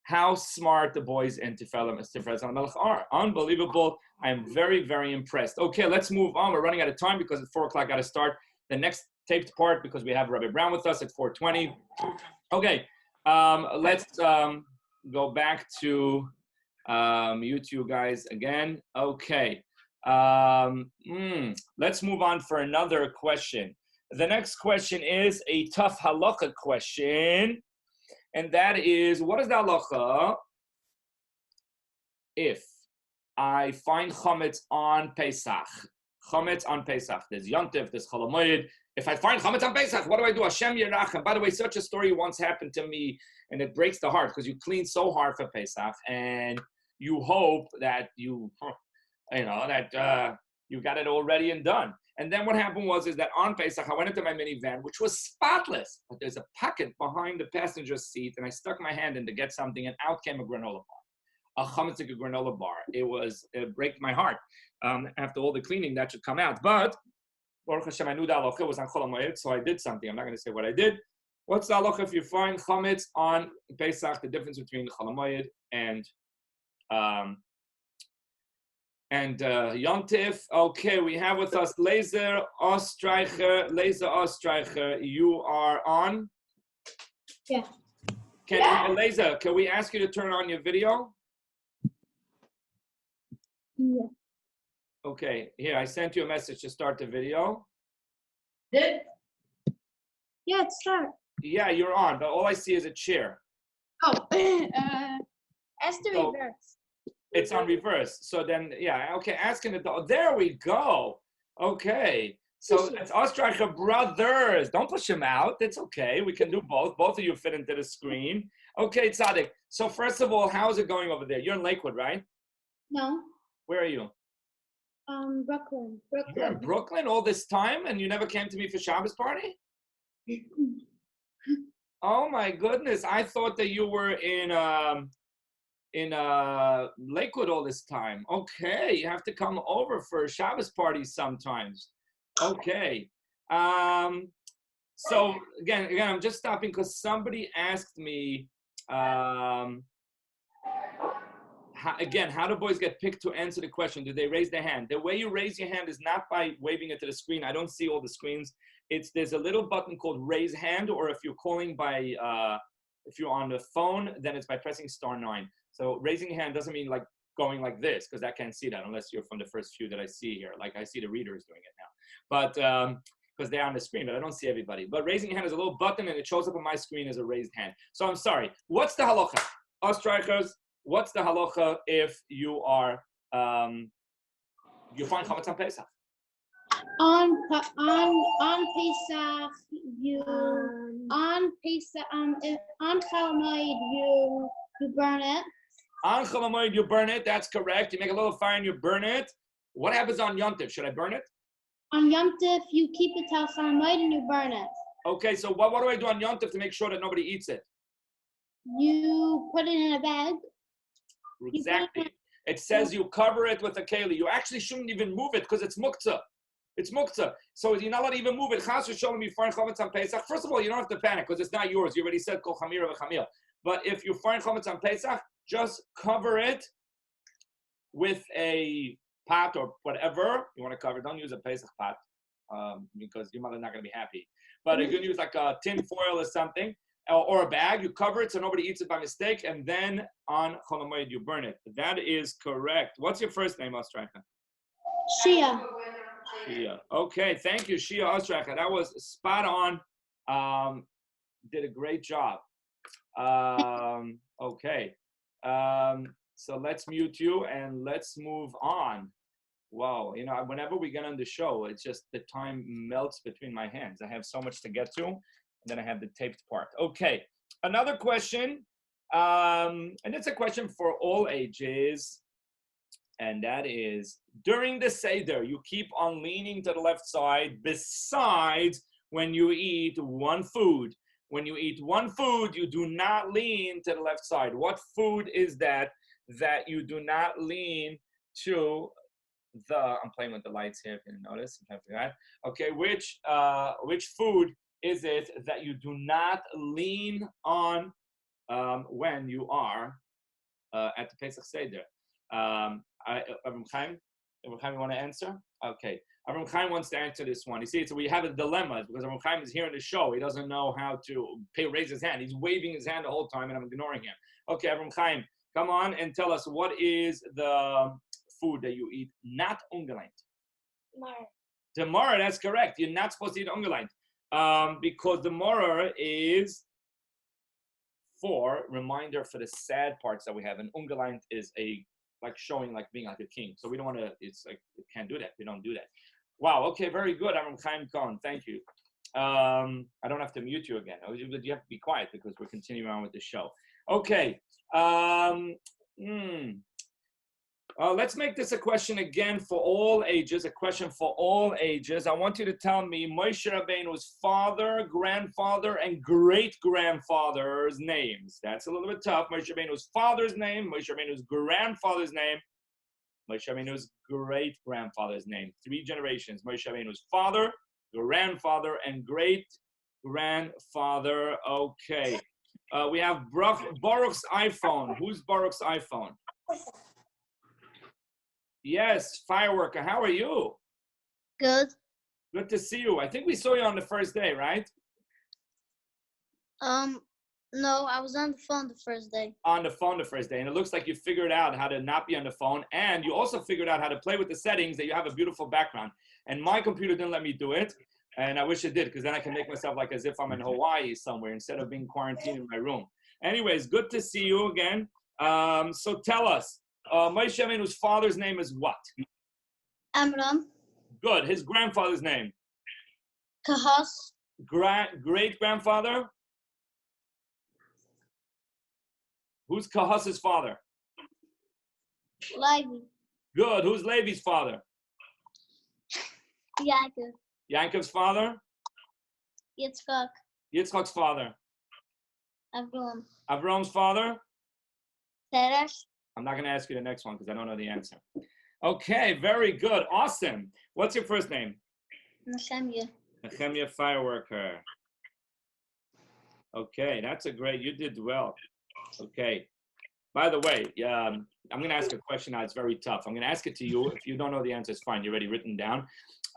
How smart the boys in Tiferes El-Melech are. Unbelievable. I am very, very impressed. Okay, let's move on. We're running out of time because at 4 o'clock got to start the next taped part because we have Rabbi Brown with us at 4:20. Okay, let's go back to you two guys again. Okay, let's move on for another question. The next question is a tough halacha question, and that is, what is the halacha if I find chametz on Pesach? Chametz on Pesach. There's Yontif, there's Chol HaMoed. If I find chametz on Pesach, what do I do? Hashem Yerachem. By the way, such a story once happened to me, and it breaks the heart because you clean so hard for Pesach, and you hope that you got it all ready and done. And then what happened is that on Pesach, I went into my minivan, which was spotless, but there's a pocket behind the passenger seat, and I stuck my hand in to get something, and out came a granola bar, a chametzik granola bar. It broke my heart. After all the cleaning, that should come out. But Baruch Hashem, I knew the halacha was on Chol HaMoed, so I did something. I'm not going to say what I did. What's the halacha if you find chametz on Pesach? The difference between Chol HaMoed and Yontif. Okay, we have with us Laser Ostreicher. Laser Ostreicher, you are on? Yeah. Laser, can we ask you to turn on your video? Yeah. Okay, here, I sent you a message to start the video. Yeah, it's start. Yeah, you're on, but all I see is a chair. Oh, as the reverse. It's on reverse. So then, yeah, okay, asking it. There we go. Okay. So it's Ostreicher brothers. Don't push him out. It's okay. We can do both. Both of you fit into the screen. Okay, Tzaddik. So first of all, how's it going over there? You're in Lakewood, right? No. Where are you? Brooklyn. You're in Brooklyn all this time and you never came to me for Shabbos party? Oh my goodness. I thought that you were in Lakewood all this time. Okay, you have to come over for Shabbos parties sometimes. Okay. So again, I'm just stopping because somebody asked me how do boys get picked to answer the question? Do they raise their hand? The way you raise your hand is not by waving it to the screen. I don't see all the screens. There's a little button called raise hand, or if you're calling by, if you're on the phone, then it's by pressing *9. So raising your hand doesn't mean like going like this, because I can't see that unless you're from the first few that I see here. Like I see the readers doing it now, but because they're on the screen, but I don't see everybody. But raising your hand is a little button, and it shows up on my screen as a raised hand. So I'm sorry. What's the halacha? Us strikers, what's the halacha if you are you find chametz on Pesach? On Pesach, on Chol Hamoed you burn it. On Chol Hamoed you burn it. That's correct. You make a little fire and you burn it. What happens on Yom Tov? Should I burn it? On Yom Tov, you keep it till Chol Hamoed and you burn it. Okay, so what do I do on Yom Tov to make sure that nobody eats it? You put it in a bag. Exactly. It says you cover it with a keli. You actually shouldn't even move it because it's muktzah. It's muktzah. So you're not allowed to even move it. Chas v'sholom, you find chametz on Pesach. First of all, you don't have to panic because it's not yours. You already said kol chamira v'chamil. But if you find chametz on Pesach, just cover it with a pot or whatever you want to cover. Don't use a Pesach pot because your mother's not going to be happy. But you can use like a tin foil or something, or a bag. You cover it so nobody eats it by mistake, and then on Chol Hamoed you burn it. That is correct. What's your first name, Ostraika? Shia. Shia. Okay, thank you, Shia Ostraika. That was spot on. Did a great job. Okay. So let's mute you and let's move on. Wow, you know, whenever we get on the show, it's just the time melts between my hands. I have so much to get to, and then I have the taped part. Okay, another question, and it's a question for all ages, and that is, during the Seder, you keep on leaning to the left side besides when you eat one food. When you eat one food, you do not lean to the left side. What food is that you do not lean to I'm playing with the lights here, if you didn't notice. Okay, which food is it that you do not lean on when you are at the Pesach Seder? Avram Chaim, you want to answer? Okay. Avram Chaim wants to answer this one. You see, so we have a dilemma because Avram Chaim is here in the show. He doesn't know how to raise his hand. He's waving his hand the whole time, and I'm ignoring him. Okay, Avram Chaim, come on and tell us, what is the food that you eat not ungeleint? The maror, that's correct. You're not supposed to eat ungeleint because the maror is reminder for the sad parts that we have. And ungeleint is like showing like being like a king. So we don't want to, it's like, you can't do that. We don't do that. Wow, okay, very good. Avram Chaim Cohen, thank you. I don't have to mute you again. You have to be quiet because we're continuing on with the show. Okay. Let's make this a question again for all ages, a question for all ages. I want you to tell me Moshe Rabbeinu's father, grandfather, and great-grandfather's names. That's a little bit tough. Moshe Rabbeinu's father's name, Moshe Rabbeinu's grandfather's name, Moshe Rabbeinu's great-grandfather's name. 3 generations. Moshe Rabbeinu's father, grandfather, and great-grandfather. Okay. We have Baruch's iPhone. Who's Baruch's iPhone? Yes, Fireworker. How are you? Good. Good to see you. I think we saw you on the first day, right? No, I was on the phone the first day. On the phone the first day. And it looks like you figured out how to not be on the phone. And you also figured out how to play with the settings, that you have a beautiful background. And my computer didn't let me do it. And I wish it did, because then I can make myself like as if I'm in Hawaii somewhere instead of being quarantined in my room. Anyways, good to see you again. So tell us, Moshe Rabbeinu's father's name is what? Amram. Good. His grandfather's name? Kahas. Great-grandfather? Who's Kahas's father? Levi. Good. Who's Levi's father? Yaakov. Yaakov's father? Yitzchak. Yitzchak's father? Avram. Avram's father? Teresh. I'm not going to ask you the next one because I don't know the answer. Okay, very good. Awesome. What's your first name? Nehemiah. Nehemiah Fireworker. Okay, that's a great, you did well. Okay. By the way, I'm going to ask a question now. It's very tough. I'm going to ask it to you. If you don't know the answer, it's fine. You're already written down.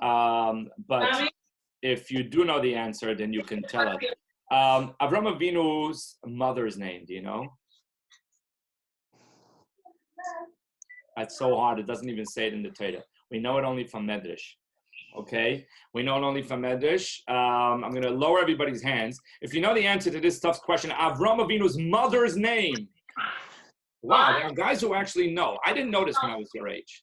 But if you do know the answer, then you can tell us. Avram Avinu's mother's name, do you know? That's so hard. It doesn't even say it in the Torah. We know it only from Medrash. Okay? We know it only from Medrash. I'm going to lower everybody's hands. If you know the answer to this tough question, Avram Avinu's mother's name. Wow, there are guys who actually know. I didn't notice when I was your age.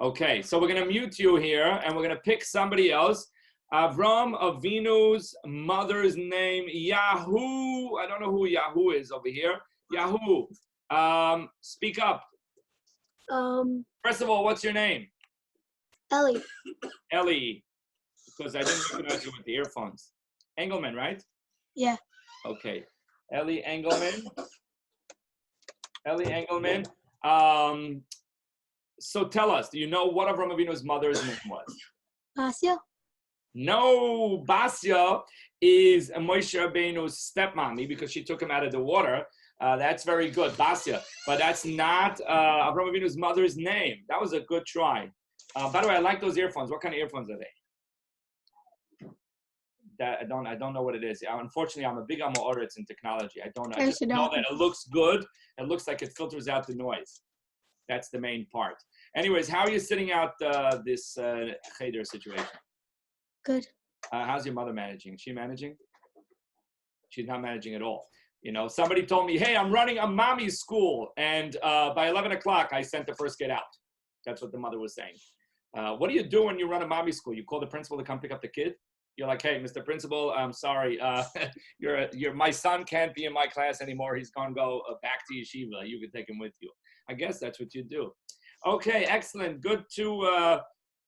Okay, so we're going to mute you here, and we're going to pick somebody else. Avram Avinu's mother's name, Yahoo. I don't know who Yahoo is over here. Yahoo, speak up. First of all, what's your name? Ellie. Ellie, because I didn't recognize you with the earphones. Engelman, right? Yeah. Okay, Ellie Engelman. Ellie Engelman. So tell us, do you know what Avram Avinu's mother's name was? Basia. No, Basia is Moshe Rabbeinu's stepmommy because she took him out of the water. That's very good, Basia. But that's not Avram Avinu's mother's name. That was a good try. By the way, I like those earphones. What kind of earphones are they? That I don't know what it is. Unfortunately, I'm a big Amoritz in technology. I don't know. I just know that it looks good. It looks like it filters out the noise. That's the main part. Anyways, how are you sitting out this cheder situation? Good. How's your mother managing? Is she managing? She's not managing at all. You know, somebody told me, hey, I'm running a mommy's school. And by 11 o'clock, I sent the first kid out. That's what the mother was saying. What do you do when you run a mommy school? You call the principal to come pick up the kid? You're like, hey, Mr. Principal, I'm sorry. My son can't be in my class anymore. He's going to go back to yeshiva. You can take him with you. I guess that's what you do. Okay, excellent. Good to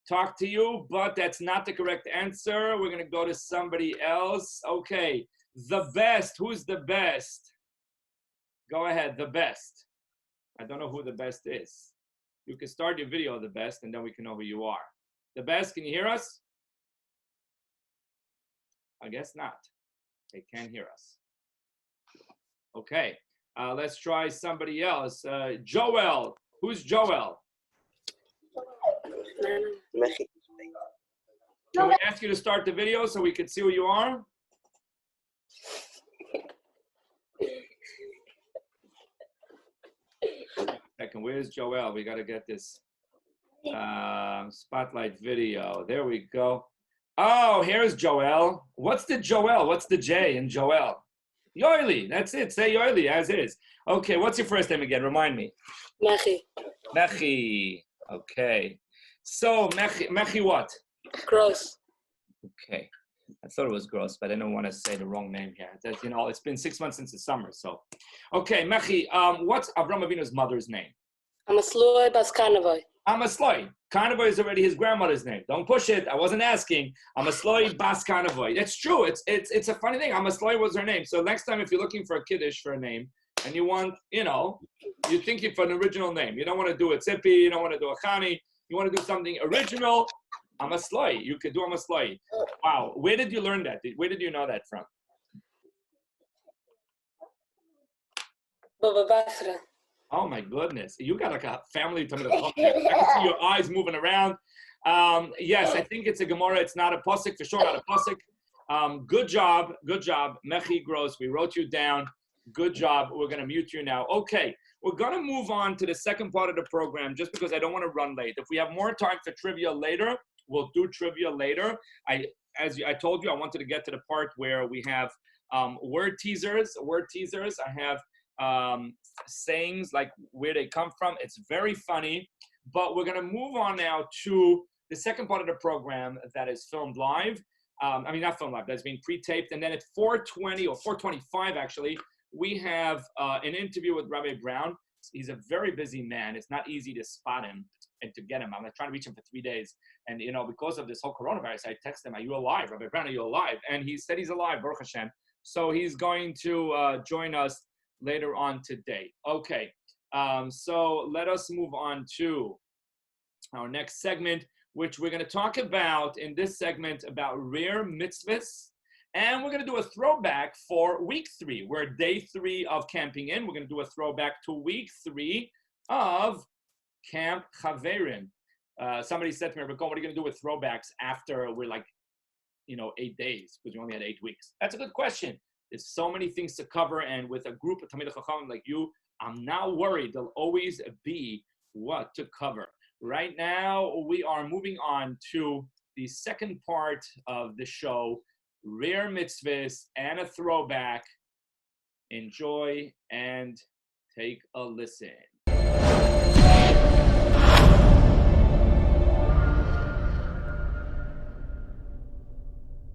talk to you, but that's not the correct answer. We're going to go to somebody else. Okay, the best. Who's the best? Go ahead, the best. I don't know who the best is. You can start your video, the best, and then we can know who you are. The best, can you hear us? I guess not. They can't hear us. Okay, let's try somebody else. Joel. Who's Joel? Can we ask you to start the video so we can see who you are? Second, where's Joel? We got to get this spotlight video. There we go. Oh, here's Joel. What's the Joel? What's the J in Joel? Yoeli. That's it. Say Yoeli as is. Okay, what's your first name again? Remind me. Mechi. Mechi. Okay. So, Mechi what? Gross. Okay. I thought it was gross, but I don't want to say the wrong name here. That, you know, it's been 6 months since the summer, so. Okay, Mechi, what's Avram Avinu's mother's name? Amasloy Bas Karnavoy. Amasloy. Karnavoy is already his grandmother's name. Don't push it. I wasn't asking. Amasloy Bas Karnavoy. It's true. It's a funny thing. Amasloy was her name. So next time if you're looking for a kiddush for a name, and you want, you know, you think for an original name. You don't want to do a Tzipi. You don't want to do a Chani. You want to do something original. Amasloy. You could do Amasloy. Wow. Where did you learn that? Where did you know that from? Baba Basra. Oh my goodness. You got like a family to me. I can see your eyes moving around. Yes, I think it's a Gemara. It's not a Pasuk, for sure not a Pasuk. Good job. Good job. Mechi Gross. We wrote you down. Good job. We're going to mute you now. Okay. We're going to move on to the second part of the program just because I don't want to run late. If we have more time for trivia later, we'll do trivia later. As I told you, I wanted to get to the part where we have word teasers. I have sayings like where they come from. It's very funny, but we're going to move on now to the second part of the program that is filmed live. I mean, not filmed live, that's being pre-taped. And then at 4:20 or 4:25, actually, we have an interview with Rabbi Brown. He's a very busy man. It's not easy to spot him and to get him. I'm trying to reach him for 3 days. And, you know, because of this whole coronavirus, I text him, are you alive? Rabbi Brown, are you alive? And he said he's alive, Baruch Hashem. So he's going to join us later on today. Okay, so let us move on to our next segment, which we're going to talk about in this segment about rare mitzvahs And we're going to do a throwback for week 3. We're day 3 of camping in. We're going to do a throwback to week 3 of Camp Chaverim. Somebody said to me, "Rico, what are you going to do with throwbacks after we're 8 days? Because we only had 8 weeks." That's a good question. There's so many things to cover. And with a group of Talmidei Chacham like you, I'm not worried. There'll always be what to cover. Right now, we are moving on to the second part of the show, rare mitzvahs and a throwback. Enjoy and take a listen.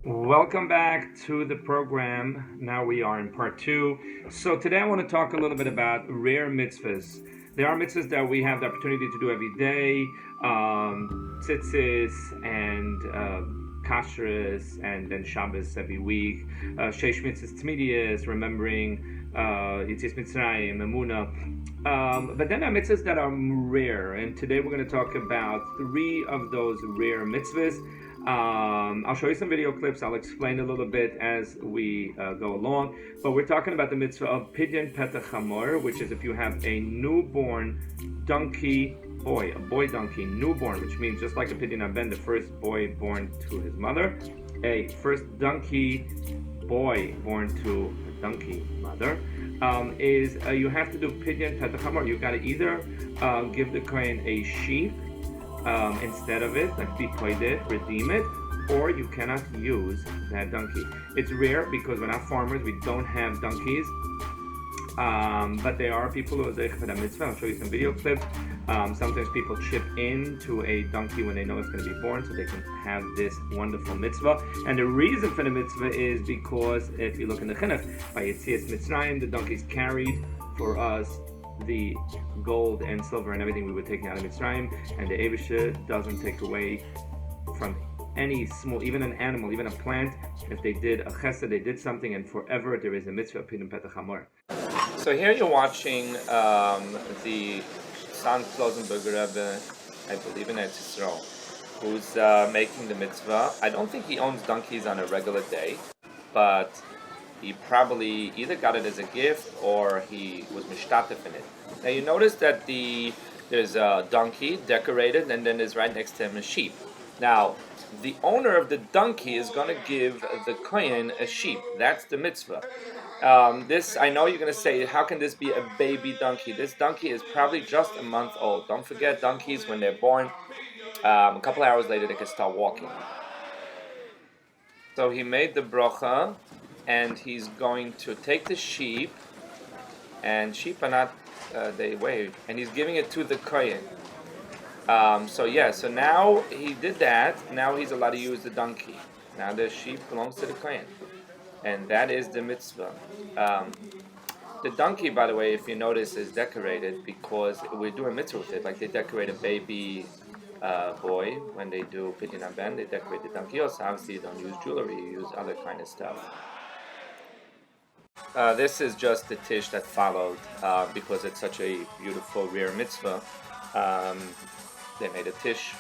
Welcome back to the program. Now we are in part 2. So today I want to talk a little bit about rare mitzvahs. There are mitzvahs that we have the opportunity to do every day, tzitzis and kashrus, and then Shabbos every week. Sheish mitzvahs tmidiyas, remembering Yetzias Mitzrayim, Emunah. But then there are mitzvahs that are rare, and today we're going to talk about 3 of those rare mitzvahs. I'll show you some video clips. I'll explain a little bit as we go along. But we're talking about the mitzvah of Pidyon Petach Hamor, which is if you have a newborn donkey boy, a boy donkey, newborn, which means just like a Pidyon Haben, the first boy born to his mother, a first donkey boy born to a donkey mother, you have to do Pidyon Petach Hamor. You've got to either give the Kohen a sheep instead of it, like be paided, redeem it, or you cannot use that donkey. It's rare because we're not farmers, we don't have donkeys, but there are people who are zeich for the mitzvah. I'll show you some video clips. Sometimes people chip in to a donkey when they know it's going to be born so they can have this wonderful mitzvah. And the reason for the mitzvah is because if you look in the chinuch, by Yetzias Mitzrayim, the donkeys carried for us the gold and silver and everything we were taking out of Mitzrayim, and the Eibusher doesn't take away from any small, even an animal, even a plant. If they did a chesed, they did something, and forever there is a mitzvah of Pidyon Petach Hamor. So here you're watching the San Klosenberger Rebbe, I believe in Eretz Yisrael, who's making the mitzvah. I don't think he owns donkeys on a regular day, but he probably either got it as a gift or he was mishtatef in it. Now you notice that there's a donkey decorated, and then there's right next to him a sheep. Now, the owner of the donkey is going to give the kohen a sheep. That's the mitzvah. This, I know you're going to say, how can this be a baby donkey? This donkey is probably just a month old. Don't forget, donkeys, when they're born, a couple hours later they can start walking. So he made the bracha, and he's going to take the sheep, and sheep are not, they weigh, and he's giving it to the kohen. So now he did that, now he's allowed to use the donkey. Now the sheep belongs to the kohen, and that is the mitzvah. The donkey, by the way, if you notice, is decorated because we're doing mitzvah with it, like they decorate a baby boy when they do Pidyon Haben, they decorate the donkey. Also, obviously you don't use jewelry, you use other kind of stuff. This is just the tish that followed because it's such a beautiful, rare mitzvah. They made a tish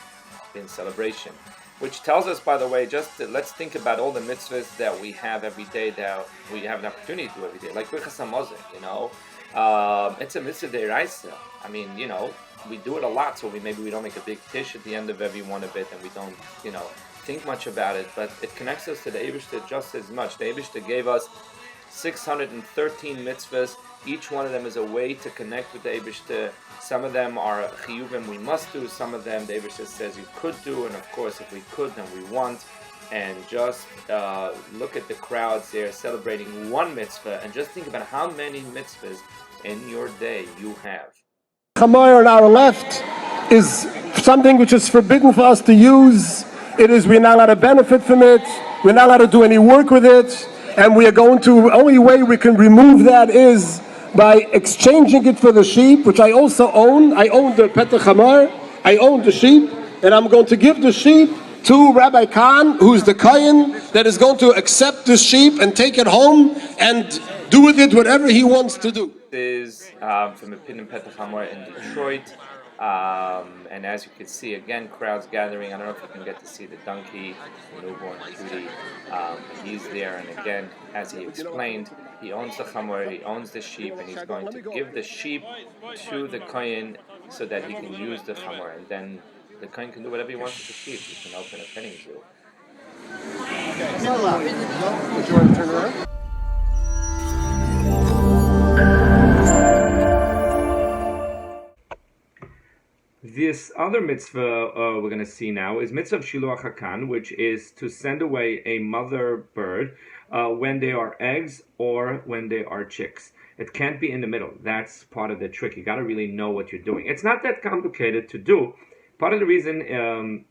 in celebration, which tells us, by the way, let's think about all the mitzvahs that we have every day, that we have an opportunity to do every day, like Birchas HaMazon, it's a mitzvah d'oraisa. I mean, we do it a lot, so maybe we don't make a big tish at the end of every one of it, and we don't, think much about it, but it connects us to the Eibusher just as much. The Eibusher gave us 613 mitzvahs. Each one of them is a way to connect with the Eibusher. Some of them are chiyuvim we must do. Some of them the Eibusher says you could do, and of course, if we could, then we want. And just look at the crowds there celebrating one mitzvah, and just think about how many mitzvahs in your day you have. Chamor on our left is something which is forbidden for us to use. We're not allowed to benefit from it. We're not allowed to do any work with it. And we are going to, only way we can remove that is by exchanging it for the sheep, which I also own. I own the Petach Hamor, I own the sheep, and I'm going to give the sheep to Rabbi Khan, who's the Kohen, that is going to accept the sheep and take it home and do with it whatever he wants to do. This is from the Pidyon Petach Hamor in Detroit. And as you can see, again, crowds gathering. I don't know if you can get to see the donkey, the newborn cutie. He's there, and again, as he explained, he owns the chamor, he owns the sheep, and he's going to give the sheep to the kohen so that he can use the chamor, and then the kohen can do whatever he wants with the sheep. He can open a petting zoo. Would you want to turn around? This other mitzvah we're going to see now is mitzvah of shiluach hakan, which is to send away a mother bird when they are eggs or when they are chicks. It can't be in the middle. That's part of the trick. You got to really know what you're doing. It's not that complicated to do. Part of the reason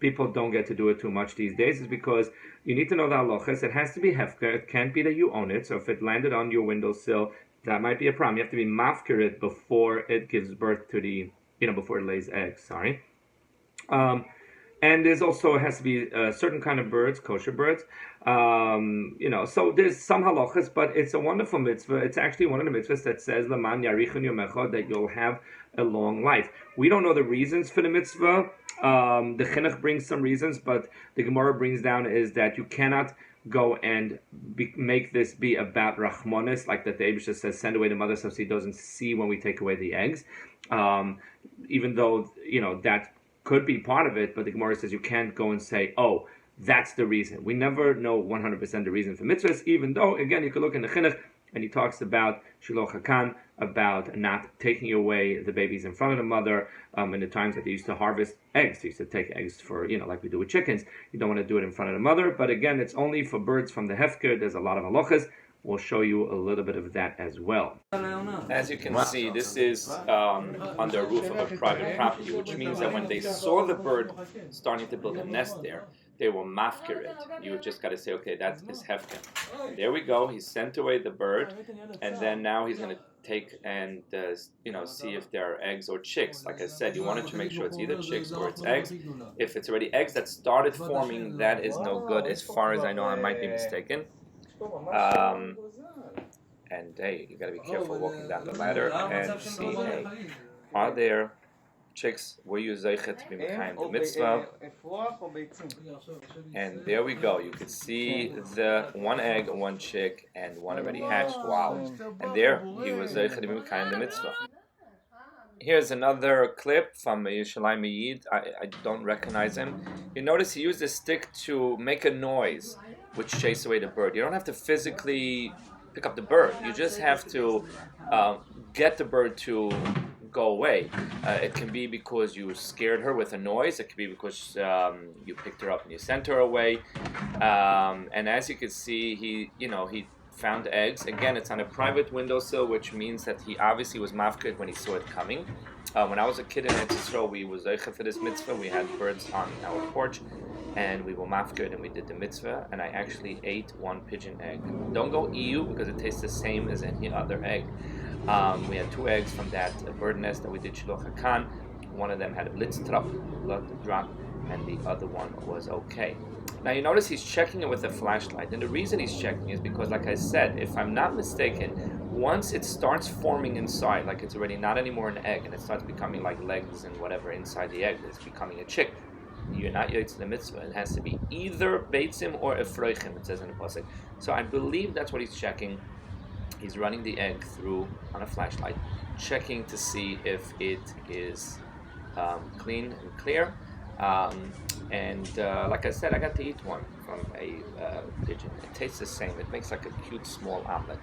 people don't get to do it too much these days is because you need to know the halachas. It has to be hefker. It can't be that you own it. So if it landed on your windowsill, that might be a problem. You have to be mafker it before it gives birth to the, before it lays eggs, sorry. And there's also, it has to be a certain kind of birds, kosher birds. So there's some halachas, but it's a wonderful mitzvah. It's actually one of the mitzvahs that says, Laman yarichun yomecha, that you'll have a long life. We don't know the reasons for the mitzvah. The chinuch brings some reasons, but the Gemara brings down is that you cannot go and make this be about rachmanis, like that the Eibusha says, send away the mother so she doesn't see when we take away the eggs. Even though, that could be part of it, but the Gemara says you can't go and say, oh, that's the reason. We never know 100% the reason for mitzvahs, even though, again, you could look in the chinuch, and he talks about shiloh hakan, about not taking away the babies in front of the mother. In the times that they used to harvest eggs, they used to take eggs for, like we do with chickens. You don't want to do it in front of the mother, but again, it's only for birds from the hefker. There's a lot of halachas. We'll show you a little bit of that as well. As you can see, this is on the roof of a private property, which means that when they saw the bird starting to build a nest there, they will mafker it. You just got to say, okay, that is hefker. And there we go. He sent away the bird, and then now he's going to take and see if there are eggs or chicks. Like I said, you wanted to make sure it's either chicks or it's eggs. If it's already eggs that started forming, that is no good. As far as I know, I might be mistaken. And hey, you got to be careful walking down the ladder and see, hey, are there chicks? Were you zeichet to be mekayim the mitzvah? And there we go. You could see the one egg, one chick, and one already hatched. Wow! And there he was zeichet to be mekayim the mitzvah. Here's another clip from Yerushalayim. I don't recognize him. You notice he used a stick to make a noise, which chase away the bird. You don't have to physically pick up the bird. You just have to get the bird to go away. It can be because you scared her with a noise. It can be because you picked her up and you sent her away. And as you can see, he found eggs. Again, it's on a private windowsill, which means that he obviously was mafkid when he saw it coming. When I was a kid in Eretz Yisrael, we was zeicha for this mitzvah. We had birds on our porch, and we were mafkid and we did the mitzvah. And I actually ate one pigeon egg. Don't go ew because it tastes the same as any other egg. We had 2 eggs from that bird nest that we did shiloh hakan. One of them had a blitztrap, blood drop, and the other one was okay. Now you notice he's checking it with a flashlight, and the reason he's checking is because, like I said, if I'm not mistaken, once it starts forming inside, like it's already not anymore an egg, and it starts becoming like legs and whatever inside the egg, it's becoming a chick. You're not yotze the mitzvah. It has to be either beitzim or efroichim, it says in the pasuk. So I believe that's what he's checking. He's running the egg through on a flashlight, checking to see if it is clean and clear. Like I said, I got to eat one from a pigeon. It tastes the same. It makes like a cute small omelet.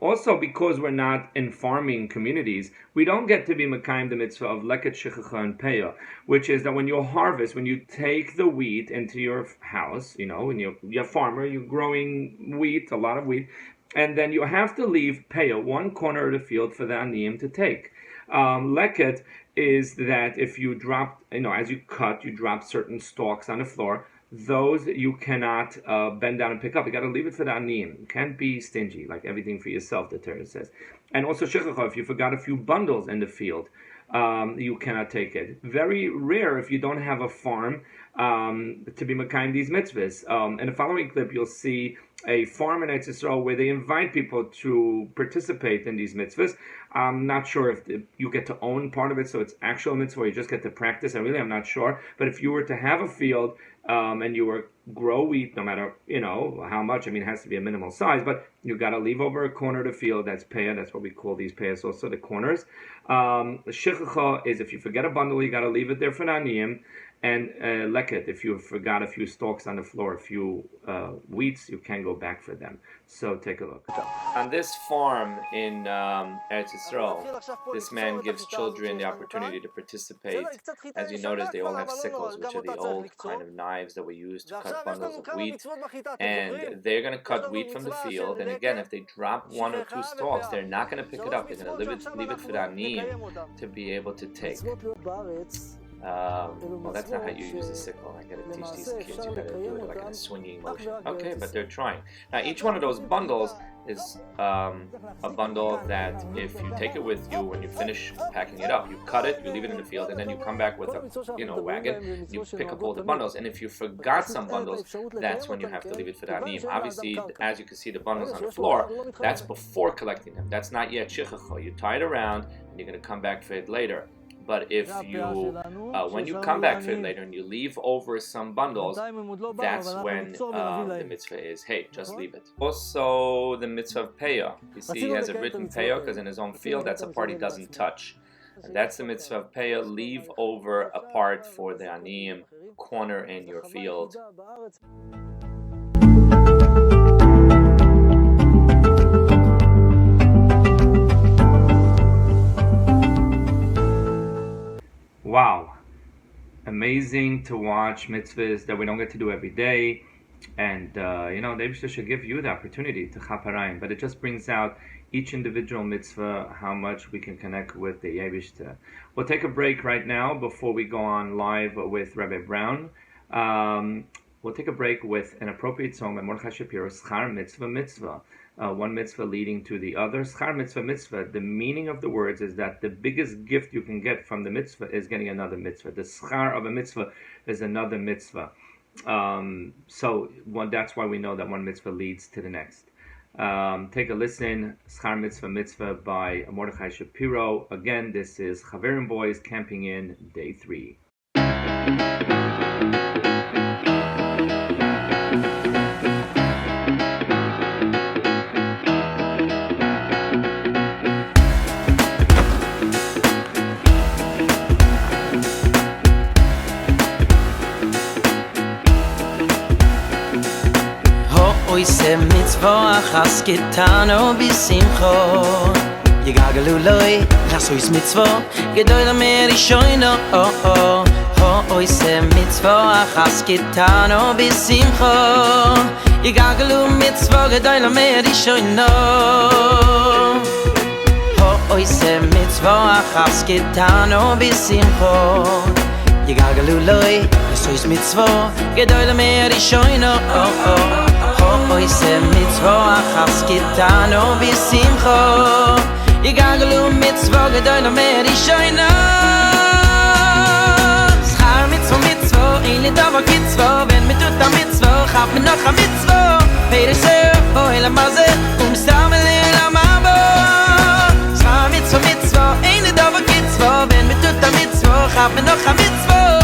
Also, because we're not in farming communities, we don't get to be mekayim the mitzvah of leket shechicha and peah, which is that when you harvest, when you take the wheat into your house, when you're a farmer, you're growing wheat, a lot of wheat, and then you have to leave peah, one corner of the field, for the aniyim to take. Leket is that if you drop, as you cut, you drop certain stalks on the floor. Those you cannot bend down and pick up. You got to leave it for the aniyim. You can't be stingy, like everything for yourself, the Torah says. And also shechicha, if you forgot a few bundles in the field, you cannot take it. Very rare if you don't have a farm to be mekayim these mitzvahs. In the following clip, you'll see a farm in Eretz Yisrael where they invite people to participate in these mitzvahs. I'm not sure if you get to own part of it, so it's actual mitzvah, or you just get to practice. I'm not sure. But if you were to have a field and you were grow wheat, no matter how much, it has to be a minimal size, but you got to leave over a corner of the field. That's payah. That's what we call these payahs, also the corners. The shtiging is if you forget a bundle, you got to leave it there for aniyim. And leket, if you forgot a few stalks on the floor, a few wheats, you can go back for them. So take a look. On this farm in Eretz Yisrael, this man gives children the opportunity to participate. As you notice, they all have sickles, which are the old kind of knives that we use to cut bundles of wheat. And they're going to cut wheat from the field. And again, if they drop one or two stalks, they're not going to pick it up. They're going to leave it for the aniyim to be able to take. Well, that's not how you use a sickle. I gotta teach these kids. You gotta do it like in a swinging motion. Okay, but they're trying. Now, each one of those bundles is a bundle that if you take it with you when you finish packing it up, you cut it, you leave it in the field, and then you come back with a wagon. You pick up all the bundles, and if you forgot some bundles, that's when you have to leave it for the aniyim. Obviously, as you can see, the bundles on the floor, that's before collecting them. That's not yet shtiging. You tie it around, and you're gonna come back for it later. But if you, when you come back for it later and you leave over some bundles, that's when the mitzvah is, hey, just leave it. Also, the mitzvah of payah. You see, he has a written payah because in his own field, that's a part he doesn't touch. And that's the mitzvah of payah. Leave over a part for the aniyim, corner in your field. Wow, amazing to watch mitzvahs that we don't get to do every day, and the Eibishter should give you the opportunity to chaparayim, but it just brings out each individual mitzvah, how much we can connect with the Eibishter. We'll take a break right now before we go on live with Rabbi Brown. We'll take a break with an appropriate song by Mordechai Shapiro, Schar Mitzvah Mitzvah. One mitzvah leading to the other. Schar mitzvah mitzvah. The meaning of the words is that the biggest gift you can get from the mitzvah is getting another mitzvah. The schar of a mitzvah is another mitzvah. That's why we know that one mitzvah leads to the next. Take a listen. Schar mitzvah mitzvah by Mordechai Shapiro. Again, this is Chaverimboyz Camping In, Day 3. Oise mitzvah achas getano bisimcho Yegagalu loi chasois mitzvah Gedoy lamer ishoino Oise mitzvah achas getano bisimcho Yegagalu mitzvah Gedoy lamer ishoino Oise mitzvah achas getano bisimcho Yegagalu loi chasois mitzvah Gedoy lamer ishoino Oise mitzvah achas kitano bisimcho Yigagalu mitzvah gedoy lamer ishoino Schar mitzvah mitzvah Ein davar kitzvah Wenn mit tut a mitzvah Chab min noch a mitzvah Peider seh Oe la mazeh Umstamel la mabo Schar mitzvah mitzvah Ein davar kitzvah Wenn mit tut a mitzvah Chab min noch a mitzvah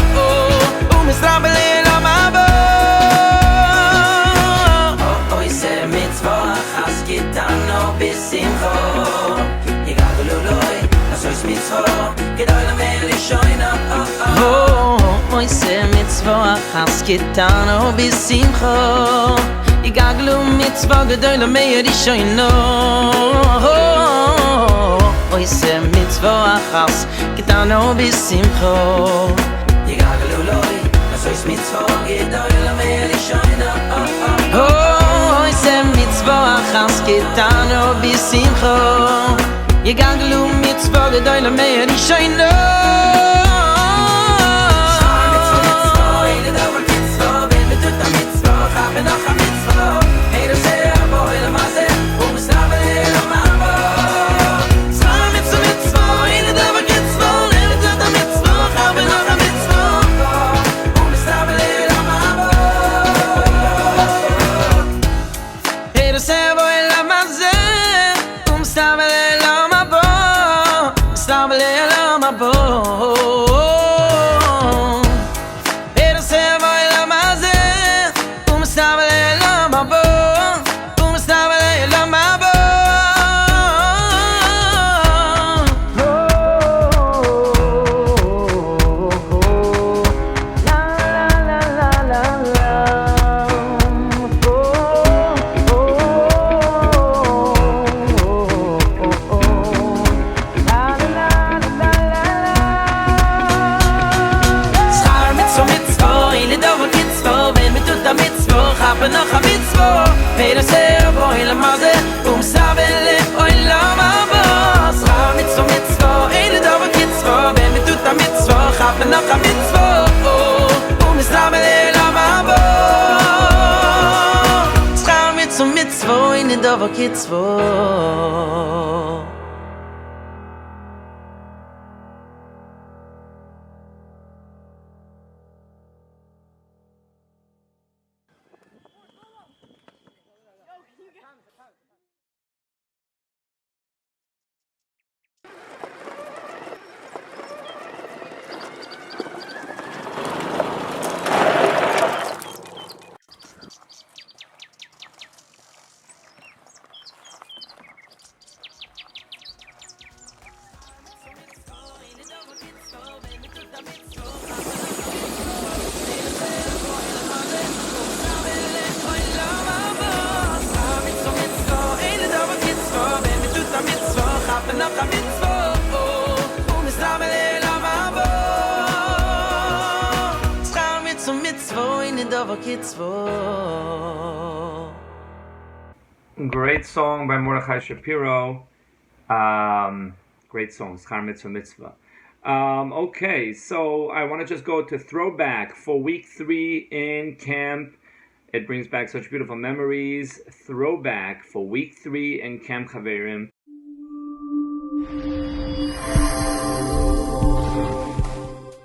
Umstamel la mabo Gitano bisimcho Yigagalu loi Asois mitzvah Gedoy lamer ishoino Oise mitzvah Achas gitano bisimcho Yigagalu mitzvah Gedoy lamer ishoino Oise mitzvah Achas gitano bisimcho Yigagalu loi Asois mitzvah Gedoy lamer ishoino Oise mitzvah achas getano bisimcho Yegagalu mitzvah gedoy lamer ishoino Schar mitzvah mitzvah Ein davar kitzvah Wenn mit tut a mitzvah Chab min noch a mitzvah Peider seh Oe la mazeh Umstamel la mabo Schar mitzvah mitzvah Ein davar kitzvah Wenn mit tut a mitzvah Chab min noch a mitzvah Umstamel la mabo mabo Pero se vai la maze Umstabele la mabo Umstabele la mabo noch a mitzvah Peter sehr boy la maze sabele oi la mabo Schar mitzvah Eine dove mitzvah Wenn wir tut a mitzvah Haben noch a mitzvah sabele la mabo Schar mitzvah Eine dove mitzvah Great song by Mordechai Shapiro. Great song, Schar Mitzvah Mitzvah. Okay, so I want to just go to throwback for week 3 in camp. It brings back such beautiful memories. Throwback for week 3 in Camp Chaverim.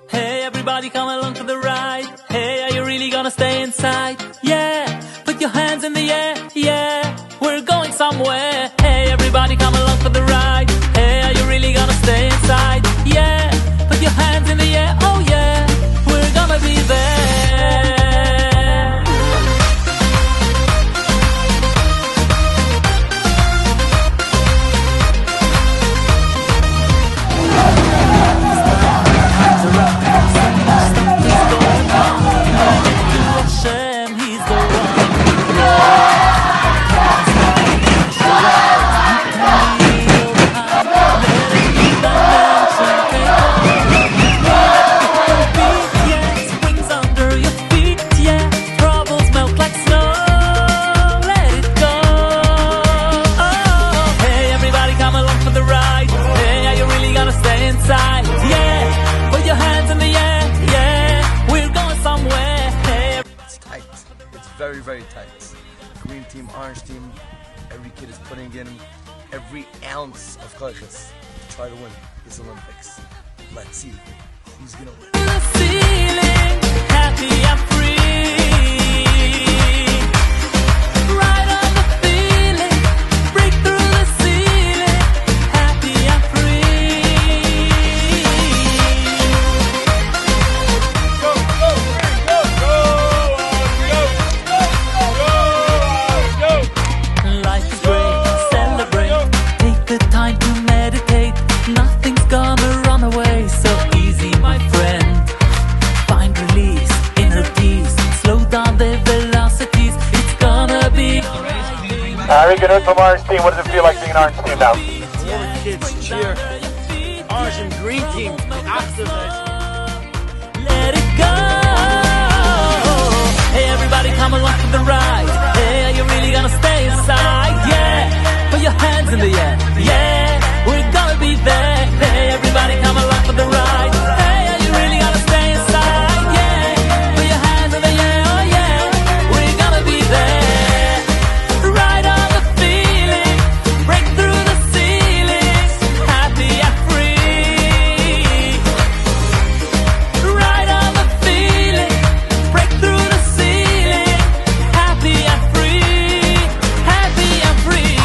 Hey, everybody come along for the ride. Hey, are you really gonna stay inside? Yeah, put your hands in the air. Yeah, we're going somewhere. Hey, everybody come along for the ride. Hey, are you really gonna stay inside? Yeah, put your hands in the air. Oh yeah, we're gonna be there. Hashem, he's the springs under your feet, yeah. Troubles melt like snow. Let it go. Oh, hey, everybody come along for the ride. Hey, are you really gonna stay inside? Yeah, put your hands in the air. Yeah, we're going somewhere. Hey, it's tight. It's very, very tight. Green team, orange team. Every kid is putting in every ounce of koiches to try to win this Olympics. Let's see who's gonna win. the ceiling, happy and free. Right on the feeling, break through the ceiling, happy and free. Go, go, go, go, go, go, go. Life is great, celebrate. Take the time to meditate. Nothing's gonna run away so easy, my friend. Find release, inner peace. Slow down the velocities. It's gonna be. Harry, good from Orange Team. What does it feel like being an Orange Team now? All the kids cheer. Orange and green team, activate. Let it go. Hey, everybody come along for the ride. Hey, are you really gonna stay inside? Yeah, put your hands in the air. Yeah, we're gonna be there. Hey, everybody come along for the ride. Hey, are you really gonna stay inside? Yeah, put your hands in the air. Oh yeah, we're gonna be there. Right on the feeling, break through the ceiling, happy and free. Right on the feeling, break through the ceiling, happy and free, happy and free.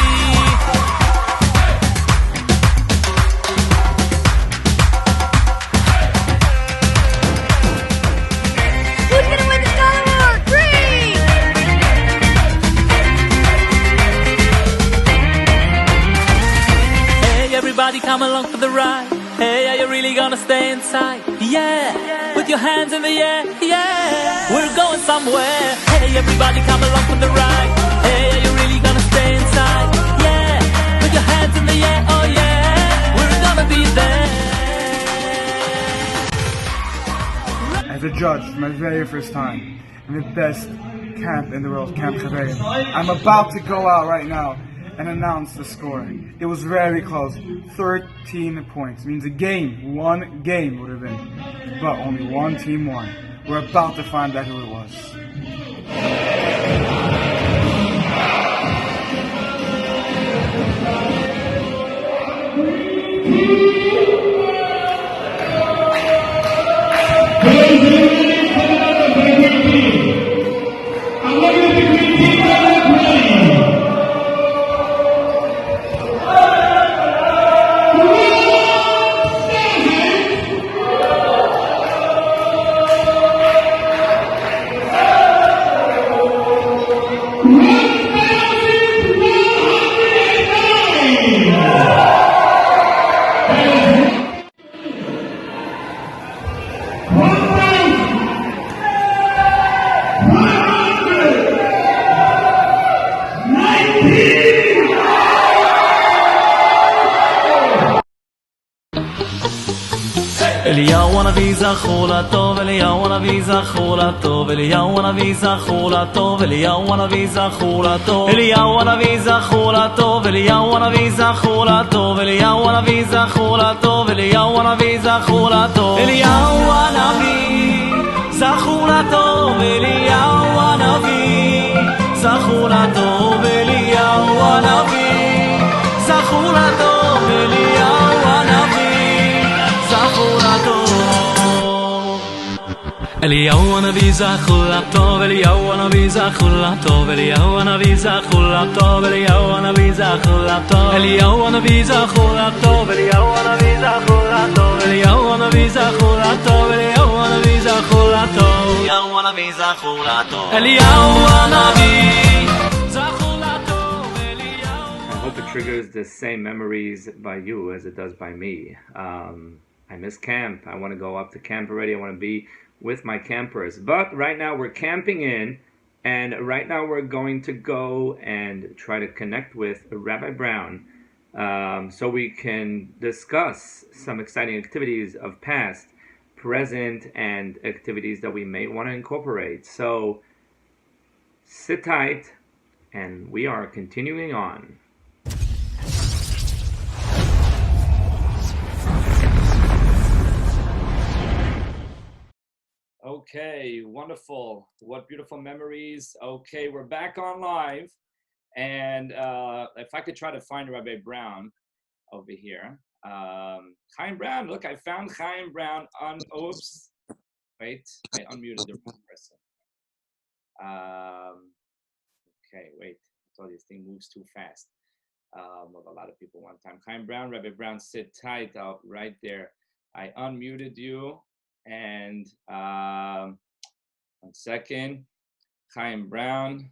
along for the ride? Hey, are you really gonna stay inside? Yeah, put your hands in the air, yeah, we're going somewhere. Hey, everybody come along for the ride. Hey, are you really gonna stay inside? Yeah, put your hands in the air, oh yeah, we're gonna be there. As a judge for my very first time in the best camp in the world, Camp Chaverimboyz, I'm about to go out right now and announce the score. It was very close, 13 points. It means a game, one game would have been, but only one team won. We're about to find out who it was. Eliyahu Hanavi zachor latov, Eliyahu Hanavi zachor latov, Eliyahu Hanavi zachor latov, Eliyahu Hanavi zachor latov, Eliyahu Hanavi zachor latov, Eliyahu Hanavi zachor latov, Eliyahu Hanavi zachor latov, Eliyahu Hanavi zachor latov, Eliyahu Hanavi zachor latov, Eliyahu Hanavi zachor latov, Eliyahu Hanavi zachor latov, Eliyahu Hanavi. Eliyahu Hanavi zachor latov, Eliyahu Hanavi zachor latov, Eliyahu Hanavi zachor latov, Eliyahu Hanavi zachor latov, Eliyahu Hanavi zachor latov, Eliyahu Hanavi zachor latov, Eliyahu Hanavi zachor latov, Eliyahu Hanavi zachor latov, Eliyahu Hanavi zachor latov, Eliyahu Hanavi zachor latov, Eliyahu. I hope it triggers the same memories by you as it does by me. I miss camp. I want to go up to camp already. I want to be with my campers. But right now we're camping in, and right now we're going to go and try to connect with Rabbi Brown so we can discuss some exciting activities of past, present, and activities that we may want to incorporate. So sit tight, and we are continuing on. Okay, wonderful. What beautiful memories. Okay, we're back on live. And if I could try to find Rabbi Brown over here. Chaim Brown, look, I found Chaim Brown on, oops. Wait, I unmuted the wrong person. Okay, wait. I told you this thing moves too fast. With a lot of people one time. Chaim Brown, Rabbi Brown, sit tight out right there. I unmuted you. And 1 second, Chaim Brown.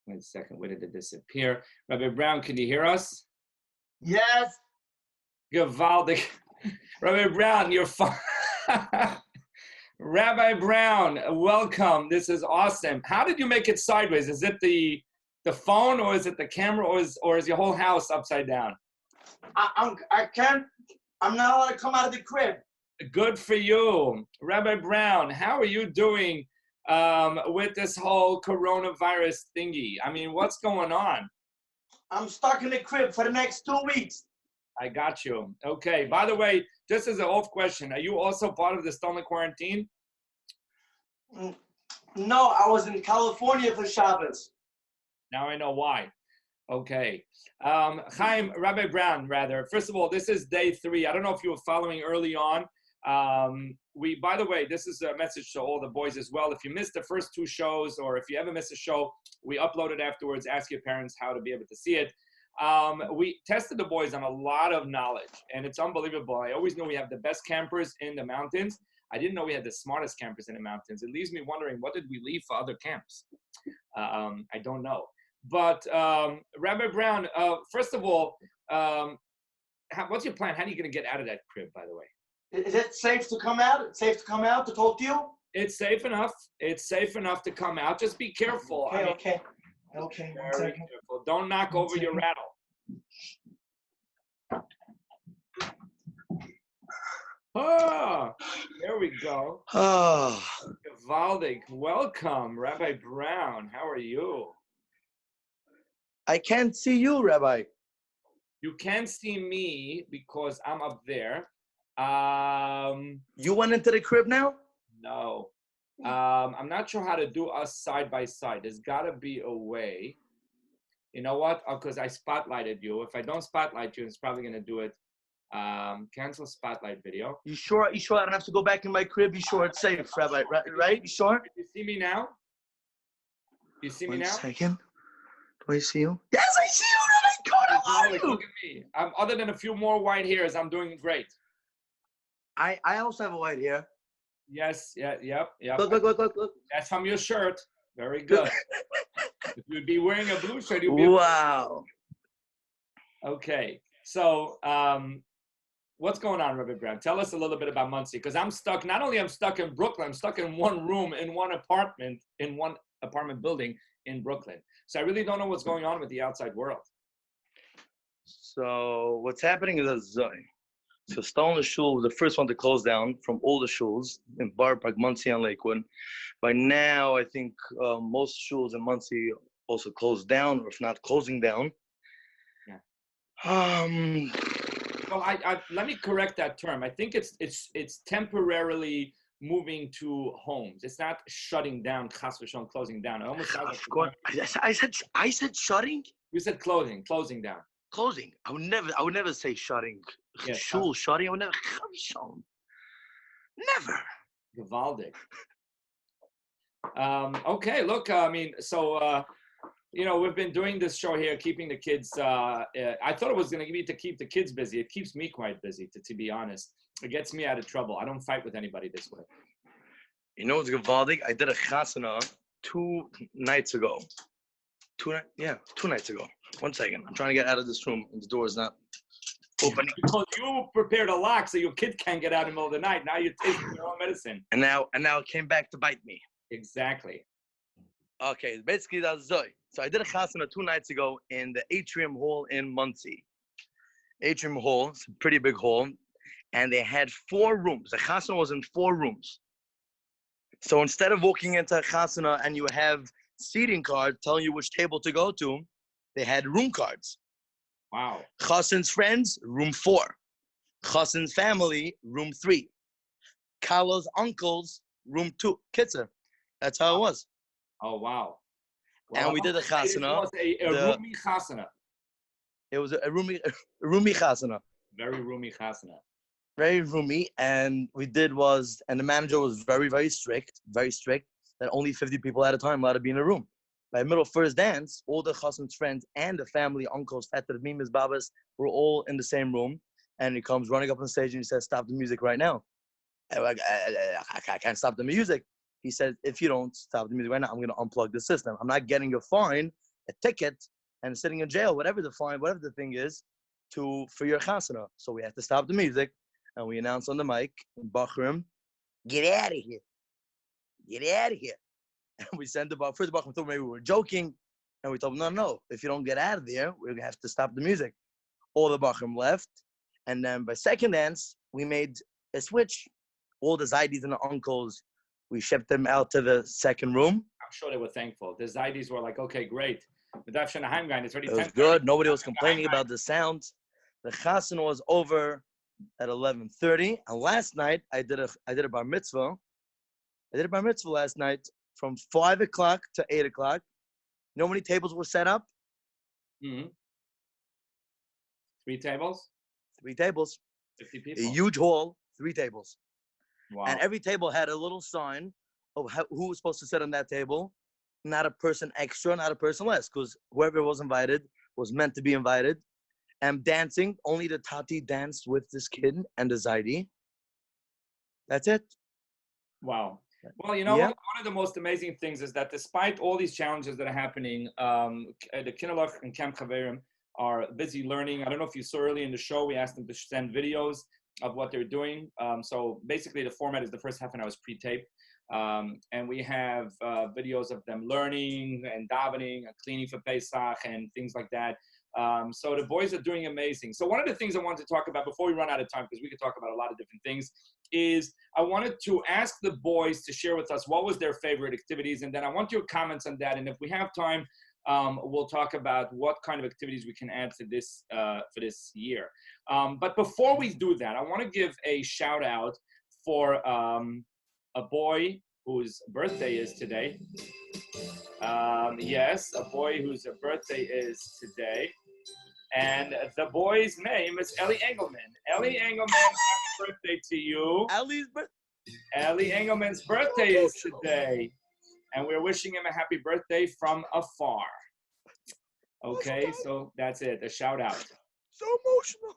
Wait a second, where did it disappear? Rabbi Brown, can you hear us? Yes. Gewaldig. Rabbi Brown, you're fine. Rabbi Brown, welcome. This is awesome. How did you make it sideways? Is it the phone, or is it the camera, or is your whole house upside down? I'm not allowed to come out of the crib. Good for you. Rabbi Brown, how are you doing with this whole coronavirus thingy? I mean, what's going on? I'm stuck in the crib for the next 2 weeks. I got you. Okay. By the way, just as an off question, are you also part of the Stolen quarantine? No, I was in California for Shabbos. Now I know why. Okay. Chaim, Rabbi Brown, rather. First of all, this is day 3. I don't know if you were following early on. By the way, this is a message to all the boys as well. If you missed the first 2 shows, or if you ever miss a show, we upload it afterwards. Ask your parents how to be able to see it. We tested the boys on a lot of knowledge, and it's unbelievable. I always knew we have the best campers in the mountains. I didn't know we had the smartest campers in the mountains. It leaves me wondering, what did we leave for other camps? I don't know. But Rabbi Brown, first of all, what's your plan? How are you going to get out of that crib, by the way? Is it safe to come out? It's safe to come out to talk to you? It's safe enough. It's safe enough to come out. Just be careful. Okay, okay. Okay, one Very second. careful. Don't knock over your rattle. Ah, there we go. Valdik, welcome. Rabbi Brown, how are you? I can't see you, Rabbi. You can't see me because I'm up there. You went into the crib now? No. I'm not sure how to do us side by side. There's got to be a way. You know what? Because I spotlighted you. If I don't spotlight you, it's probably going to do it. Cancel spotlight video. You sure? You sure I don't have to go back in my crib? You sure it's safe, Rabbi? Right? You sure? You see me now? You see me now? 1 second. Do I see you? Yes, I see you, Rabbi. God, how are you? Look at me. Other than a few more white hairs, I'm doing great. I also have a white hair. Yes, yep. Look. That's from your shirt. Very good. If you'd be wearing a blue shirt, you'd be wow. Okay, so what's going on, Rabbi Brown? Tell us a little bit about Monsey, because I'm stuck. Not only I'm stuck in Brooklyn, I'm stuck in one room, in one apartment building in Brooklyn. So I really don't know what's going on with the outside world. So what's happening is so Stolen Shul was the first one to close down from all the shuls in Bar Park, Monsey, and Lakewood. By now, I think most shuls in Monsey also closed down, or if not closing down. Yeah. Well, let me correct that term. I think it's temporarily moving to homes. It's not shutting down, chas v'shalom, closing down. It almost sounds like I said shutting. You said closing down. Closing. I would never say shutting. Yes, Shul shutting. I would never. Never. Gewaldig. Okay, look. I mean, so we've been doing this show here, keeping the kids. I thought it was going to be to keep the kids busy. It keeps me quite busy, to be honest. It gets me out of trouble. I don't fight with anybody this way. You know what's gewaldig? I did a chasana 2 nights ago. 2 nights ago. 1 second. I'm trying to get out of this room, and the door is not opening. Because you prepared a lock so your kid can't get out in the middle of the night. Now you're taking your own medicine. And now it came back to bite me. Exactly. Okay, basically that's Zoe. So I did a chasana 2 nights ago in the Atrium Hall in Monsey. Atrium Hall, it's a pretty big hall, and they had 4 rooms. The chasana was in 4 rooms. So instead of walking into a chasana and you have seating card telling you which table to go to, they had room cards. Wow. Chassan's friends, room 4. Chassan's family, room 3. Kalo's uncles, room 2. Kitzer. That's how it was. Oh, wow. And we did a chasana. It was a roomy chasana. It was a roomy chasana. Very roomy chasana. Very roomy. And and the manager was very, very strict, that only 50 people at a time allowed to be in a room. By the middle of first dance, all the chassan's friends and the family, uncles, Fetter, Mimas, Babas, were all in the same room. And he comes running up on stage and he says, "Stop the music right now." I can't stop the music. He said, "If you don't stop the music right now, I'm going to unplug the system. I'm not getting a fine, a ticket, and sitting in jail, whatever the thing is, for your chasana." So we had to stop the music, and we announced on the mic in Bachram, "Get out of here. Get out of here." And we sent the first Bachram thought maybe we were joking, and we told him, no, if you don't get out of there, we're going to have to stop the music. All the Bachram left, and then by second dance, we made a switch. All the Zaydis and the uncles, we shipped them out to the second room. I'm sure they were thankful. The Zaydis were like, okay, great. It was good. Nobody was complaining about the sound. The chasana was over at 11:30. And last night, I did a bar mitzvah. I did a bar mitzvah last night from 5 o'clock to 8 o'clock. You know how many tables were set up? 3 tables? 3 tables. 50 people. A huge hall, 3 tables. Wow. And every table had a little sign of who was supposed to sit on that table. Not a person extra, not a person less, because whoever was invited was meant to be invited. And dancing, only the Tati danced with this kid and the Zaydi. That's it. Wow. Well, one of the most amazing things is that despite all these challenges that are happening, the Kinderlach and Camp Chaverim are busy learning. I don't know if you saw early in the show, we asked them to send videos of what they're doing. So basically the format is the first half an hour is pre-taped. And we have videos of them learning and davening and cleaning for Pesach and things like that. So the boys are doing amazing. So one of the things I wanted to talk about before we run out of time, because we could talk about a lot of different things, is I wanted to ask the boys to share with us what was their favorite activities. And then I want your comments on that. And if we have time, we'll talk about what kind of activities we can add to this for this year. But before we do that, I want to give a shout out for a boy whose birthday is today. Yes, a boy whose birthday is today. And the boy's name is Ellie Engelman. Ellie Engelman, happy birthday to you. Ellie Engelman's birthday is today. And we're wishing him a happy birthday from afar. Okay, so that's it, a shout out. So emotional.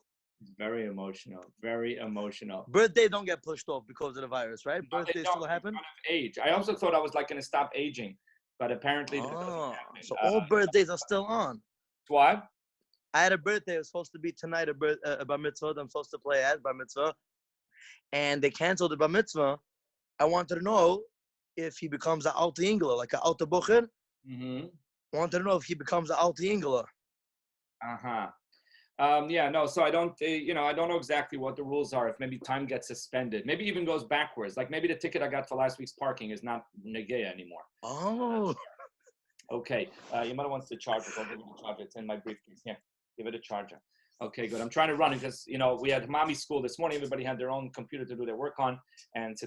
Very emotional, very emotional. Birthday don't get pushed off because of the virus, right? No, Birthday still happen? Age. I also thought I was like going to stop aging, but apparently that doesn't happen. So all birthdays are still on. What? I had a birthday. It was supposed to be tonight, a bar mitzvah. I'm supposed to play at bar mitzvah. And they canceled the bar mitzvah. I wanted to know if he becomes an alte ingler, like an alte bucher. Mm-hmm. I wanted to know if he becomes an alte ingler. Uh-huh. Yeah, no, so I don't, I don't know exactly what the rules are. If maybe time gets suspended, maybe even goes backwards. Like maybe the ticket I got for last week's parking is not negea anymore. Oh. Okay, your mother wants the charger. I'll give you the charger. It's in my briefcase. Here, give it a charger. Okay, good. I'm trying to run it because, we had mommy school this morning. Everybody had their own computer to do their work on. And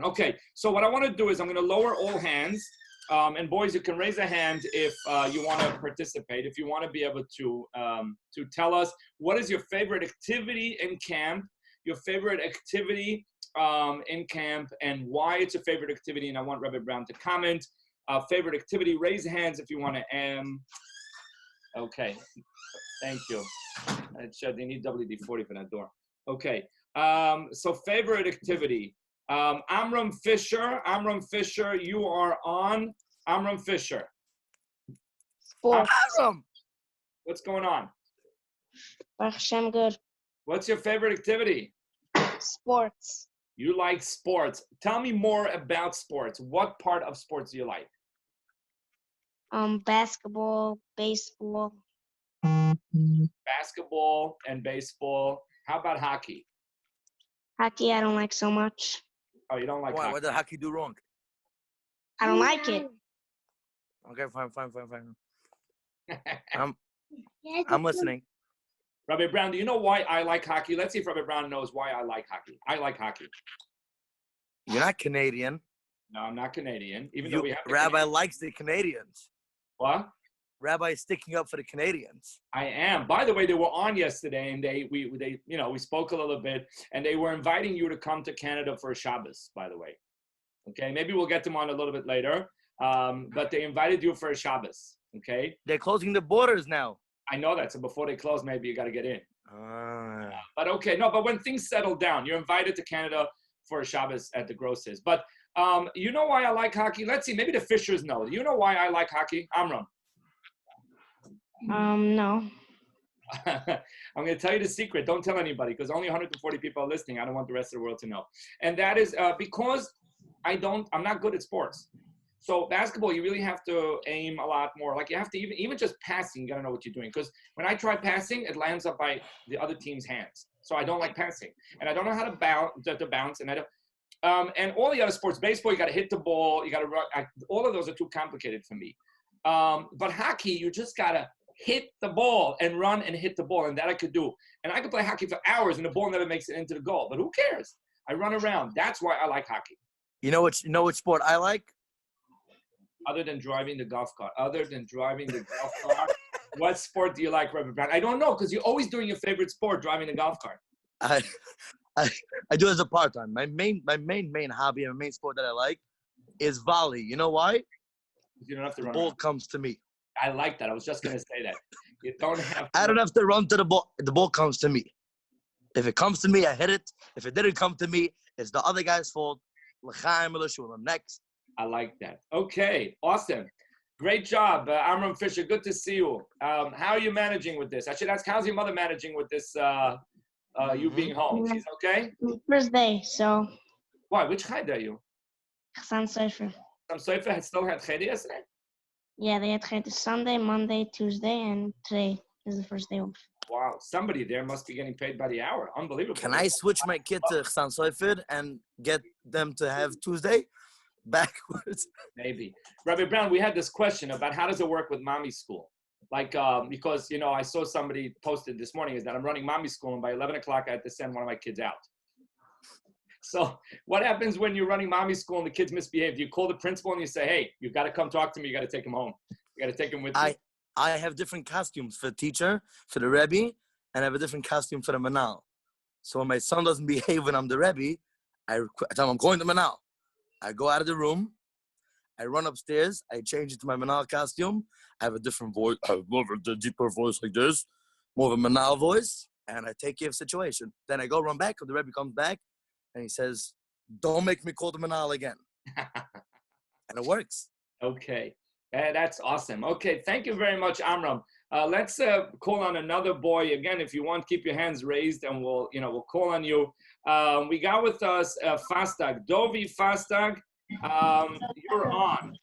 okay, so what I want to do is I'm going to lower all hands. And boys, you can raise a hand if you want to participate. If you want to be able to tell us what is your favorite activity in camp, your favorite activity in camp, and why it's a favorite activity. And I want Rabbi Brown to comment. Favorite activity, raise hands if you want to. Okay, thank you. They need WD-40 for that door. Okay, so favorite activity. Amram Fisher, you are on. Amram Fisher. Sports. Amram, what's going on? Baruch Hashem, good. What's your favorite activity? Sports. You like sports. Tell me more about sports. What part of sports do you like? Basketball, baseball. Basketball and baseball. How about hockey? Hockey, I don't like so much. Oh, you don't like hockey? What did hockey do wrong? I don't like it. Okay, fine. I'm listening. Rabbi Brown, do you know why I like hockey? Let's see if Rabbi Brown knows why I like hockey. I like hockey. You're not Canadian. No, I'm not Canadian. Even though we have Rabbi likes the Canadians. What? Rabbi is sticking up for the Canadians. I am. By the way, they were on yesterday, and we spoke a little bit, and they were inviting you to come to Canada for a Shabbos. By the way, okay, maybe we'll get them on a little bit later. But they invited you for a Shabbos. Okay. They're closing the borders now. I know that. So before they close, maybe you got to get in. But okay, no. But when things settle down, you're invited to Canada for a Shabbos at the Grosses. But you know why I like hockey? Let's see. Maybe the Fishers know. Do you know why I like hockey, Amram? No. I'm going to tell you the secret. Don't tell anybody because only 140 people are listening. I don't want the rest of the world to know. And that is because I'm not good at sports. So basketball, you really have to aim a lot more. Like you have to even just passing, you got to know what you're doing. Because when I try passing, it lands up by the other team's hands. So I don't like passing. And I don't know how to bounce. And and all the other sports, baseball, you got to hit the ball. You got to run. All of those are too complicated for me. But hockey, you just got to hit the ball and run and hit the ball. And that I could do. And I could play hockey for hours and the ball never makes it into the goal. But who cares? I run around. That's why I like hockey. You know what sport I like? Other than driving the golf cart. What sport do you like, Reverend Brown? I don't know, because you're always doing your favorite sport, driving the golf cart. I do it as a part-time. My main hobby and my main sport that I like is volley. You know why? You don't have to run. The ball comes to me. I like that. I was just going to say that. You don't have to. I don't have to run to the ball. The ball comes to me. If it comes to me, I hit it. If it didn't come to me, it's the other guy's fault. L'chaim, l'shulam. Next. I like that. Okay, awesome. Great job, Amram Fisher. Good to see you. How are you managing with this? I should ask, how's your mother managing with this? You being home? She's okay. First day, so. Why? Which Cheder are you? Chassan Sofer. Some Sofer had still had Cheder yesterday. Yeah, they had Cheder Sunday, Monday, Tuesday, and today is the first day off. Wow, somebody there must be getting paid by the hour. Unbelievable. Can I switch my kid to Chassan Sofer and get them to have Tuesday backwards? Maybe. Rabbi Brown, we had this question about how does it work with mommy school? Like, because, you know, I saw somebody posted this morning is that I'm running mommy school and by 11 o'clock I had to send one of my kids out. So what happens when you're running mommy school and the kids misbehave? Do you call the principal and you say, hey, you got to come talk to me. You got to take him home. You got to take him with you. I have different costumes for the teacher, for the Rebbe, and I have a different costume for the Manal. So when my son doesn't behave when I'm the Rebbe, I tell him I'm going to Manal. I go out of the room. I run upstairs. I change into my Manal costume. I have a different voice. I have more of a deeper voice like this, more of a Manal voice, and I take care of the situation. Then I go run back. When the Rebbe comes back, and he says, don't make me call the Manal again. And it works. Okay. That's awesome. Okay. Thank you very much, Amram. Let's call on another boy. Again, if you want, keep your hands raised and we'll call on you. We got with us Fastag. Dovi Fastag, you're on.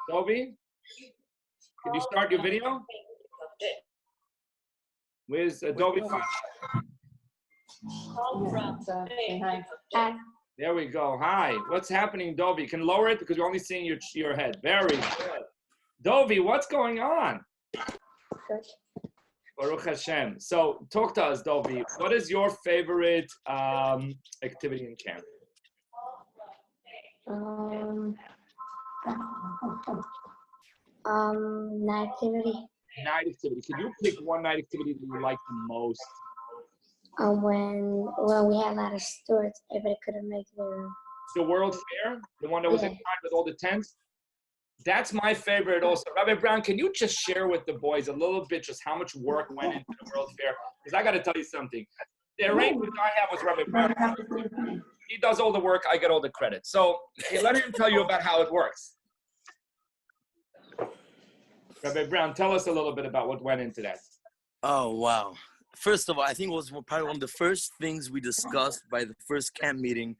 Dovi, can you start your video? Where's Dovi Fastag? There we go. Hi. What's happening, Dovi? Can lower it because we're only seeing your head. Very good. Dovi, what's going on? Baruch Hashem. So talk to us, Dovi. What is your favorite activity in camp? Night activity. Night activity. Could you pick one night activity that you like the most? When we had a lot of stewards, everybody couldn't make their. The World Fair, the one that was inside with all the tents. That's my favorite also. Rabbi Brown, can you just share with the boys a little bit just how much work went into the World Fair? Because I got to tell you something. The arrangement I have with Rabbi Brown, he does all the work, I get all the credit. So let him tell you about how it works. Rabbi Brown, tell us a little bit about what went into that. Oh, wow. First of all, I think it was probably one of the first things we discussed by the first camp meeting,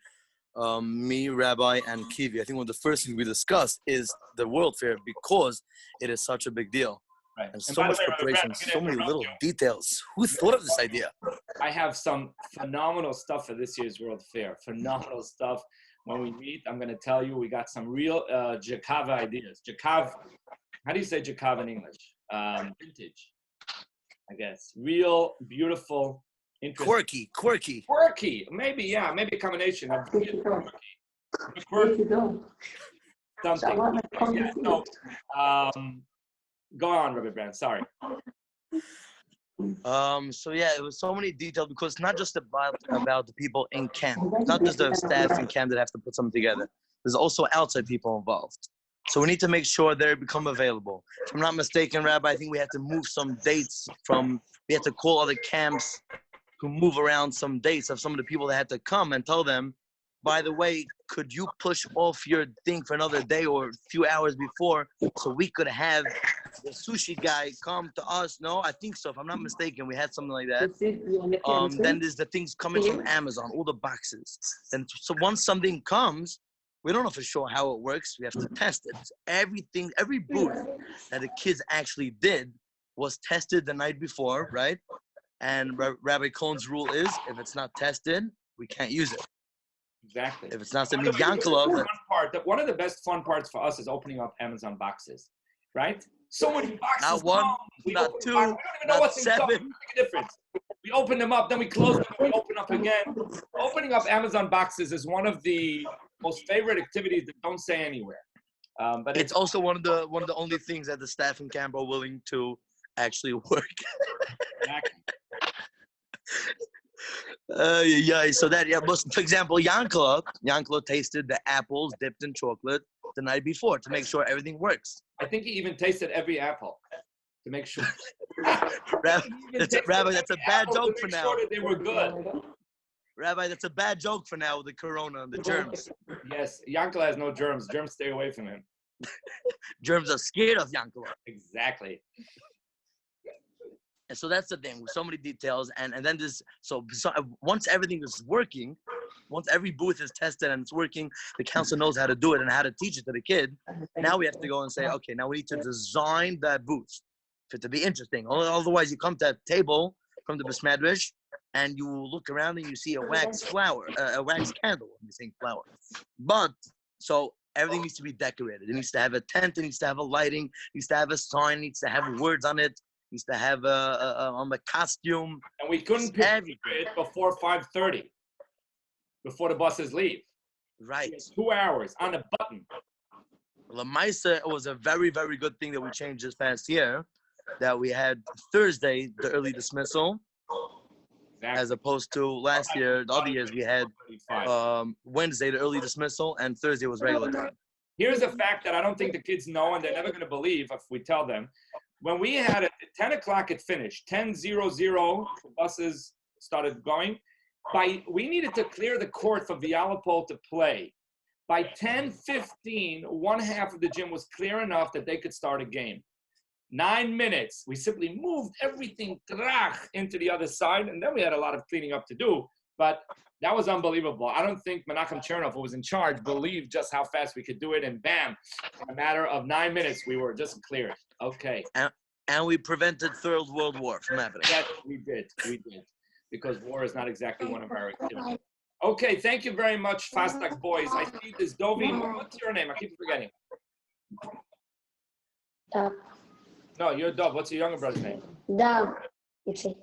me, Rabbi, and Kivi. I think one of the first things we discussed is the World Fair because it is such a big deal. Right. And so much preparation, so many little details. Who thought of this idea? I have some phenomenal stuff for this year's World Fair. Phenomenal stuff. When we meet, I'm going to tell you we got some real Jakav ideas. Jakav, how do you say Jakav in English? Vintage. I guess. Real, beautiful, interesting. Quirky. Maybe a combination of quirky. Something. Yeah, so, go on, Rabbi Brand. Sorry. So yeah, it was so many details because it's not just about the people in camp. It's not just the staff in camp that have to put something together. There's also outside people involved. So we need to make sure they become available. If I'm not mistaken, Rabbi, I think we had to move some dates we had to call other camps to move around some dates of some of the people that had to come and tell them, by the way, could you push off your thing for another day or a few hours before so we could have the sushi guy come to us? No, I think so. If I'm not mistaken, we had something like that. Then there's the things coming from Amazon, all the boxes. And so once something comes, we don't know for sure how it works. We have to test it. Everything, every booth that the kids actually did was tested the night before, right? And Rabbi Cohn's rule is, if it's not tested, we can't use it. Exactly. If it's not something Yankelov. One of the best fun parts for us is opening up Amazon boxes, right? So many boxes. Not one, not two, we don't even know not what's seven. Make a difference. We open them up, then we close them, and we open up again. Opening up Amazon boxes is one of the most favorite activities that don't say anywhere. But it's also one of the only things that the staff in camp are willing to actually work. Exactly. So that, for example, Yanklo tasted the apples dipped in chocolate the night before to make sure everything works. I think he even tasted every apple to make sure. Rabbi, that's a bad joke for now. Sure that they were good. Rabbi, that's a bad joke for now with the corona and the germs. Yes, Yankel has no germs. Germs stay away from him. Germs are scared of Yankala. Exactly. And so that's the thing, with so many details, and then this. So once everything is working, once every booth is tested and it's working, the council knows how to do it and how to teach it to the kid. Now we have to go and say, okay, now we need to design that booth for it to be interesting. Otherwise, you come to that table from the Besmadrish, and you look around and you see a wax flower, a wax candle. I'm saying flower, but so everything needs to be decorated. It needs to have a tent. It needs to have a lighting. It needs to have a sign. It needs to have words on it. It needs to have a costume. And we couldn't pick it before 5:30, before the buses leave. Right. 2 hours on a button. Lamaisa, it was a very, very good thing that we changed this past year, that we had Thursday, the early dismissal, as opposed to last year, the other years we had Wednesday, the early dismissal, and Thursday was regular time. Here's a fact that I don't think the kids know, and they're never going to believe if we tell them. When we had it at 10 o'clock, it finished. 10:00, the buses started going. We needed to clear the court for Vialapol to play. By 10:15, one half of the gym was clear enough that they could start a game. 9 minutes, we simply moved everything into the other side, and then we had a lot of cleaning up to do. But that was unbelievable. I don't think Menachem Chernov, who was in charge, believed just how fast we could do it, and bam, in a matter of 9 minutes, we were just cleared. Okay. And we prevented Third World War from happening. Yes, we did, because war is not exactly one of our activities. Okay, thank you very much, Fastag Boys. I see this Dovi. What's your name? I keep forgetting. No, you're Dov. What's your younger brother's name? Dov. Yitzi.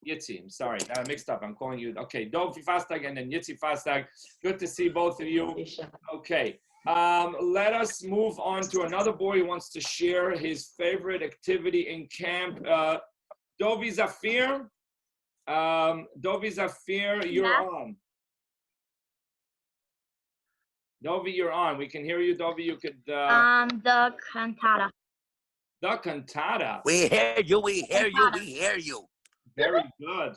Yitzi. I'm sorry. I mixed up. I'm calling you. Okay, Dov Fastag and then Yitzi Fastag. Good to see both of you. Okay. Let us move on to another boy who wants to share his favorite activity in camp. Dovi Zafir. Dovi Zafir, you're on. Dovi, you're on. We can hear you, Dovi. You could. The cantata. The cantata. We hear you. We hear you. We hear you. Very good.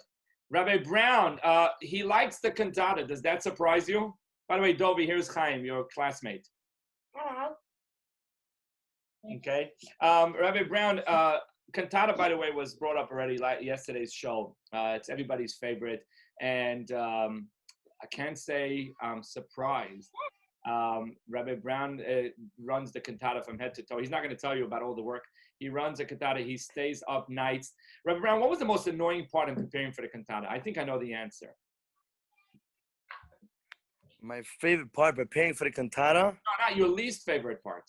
Rabbi Brown, he likes the cantata. Does that surprise you? By the way, Dovi, here's Chaim, your classmate. Hello. Okay. Rabbi Brown, cantata, by the way, was brought up already yesterday's show. It's everybody's favorite. And I can't say I'm surprised. Rabbi Brown runs the cantata from head to toe. He's not going to tell you about all the work. He runs a cantata. He stays up nights. Rabbi Brown, what was the most annoying part in preparing for the cantata? I think I know the answer. My favorite part preparing for the cantata? No, not your least favorite part.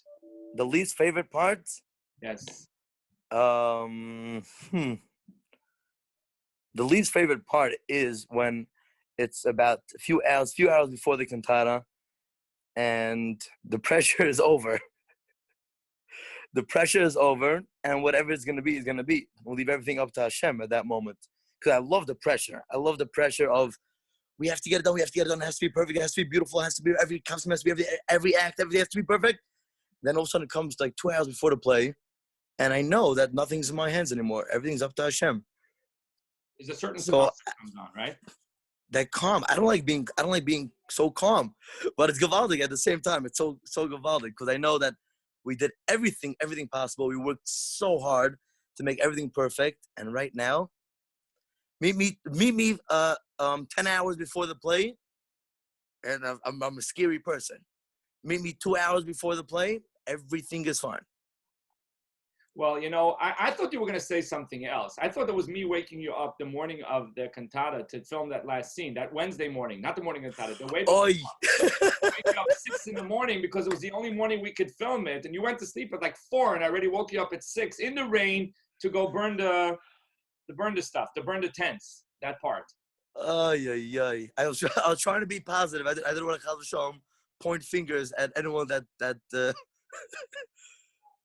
The least favorite part? Yes. The least favorite part is when it's about a few hours before the cantata, and the pressure is over. The pressure is over, and whatever it's going to be is going to be. We'll leave everything up to Hashem at that moment. Because I love the pressure. I love the pressure of, we have to get it done, we have to get it done, it has to be perfect, it has to be beautiful, it has to be, every costume has to be, every act, everything has to be perfect. Then all of a sudden it comes like 2 hours before the play, and I know that nothing's in my hands anymore. Everything's up to Hashem. There's a certain that comes on, right? That calm. I don't like being so calm, but it's gewaldig at the same time. It's so gewaldig because I know that we did everything possible. We worked so hard to make everything perfect, and right now, meet me 10 hours before the play, and I'm a scary person. Meet me 2 hours before the play, everything is fine. Well, you know, I thought you were going to say something else. I thought it was me waking you up the morning of the cantata to film that last scene, that Wednesday morning, not the morning cantata. The way waking up at 6 in the morning because it was the only morning we could film it, and you went to sleep at like 4, and I already woke you up at 6 in the rain to go burn the stuff, to burn the tents. That part. I was trying to be positive. I didn't want to show him point fingers at anyone that.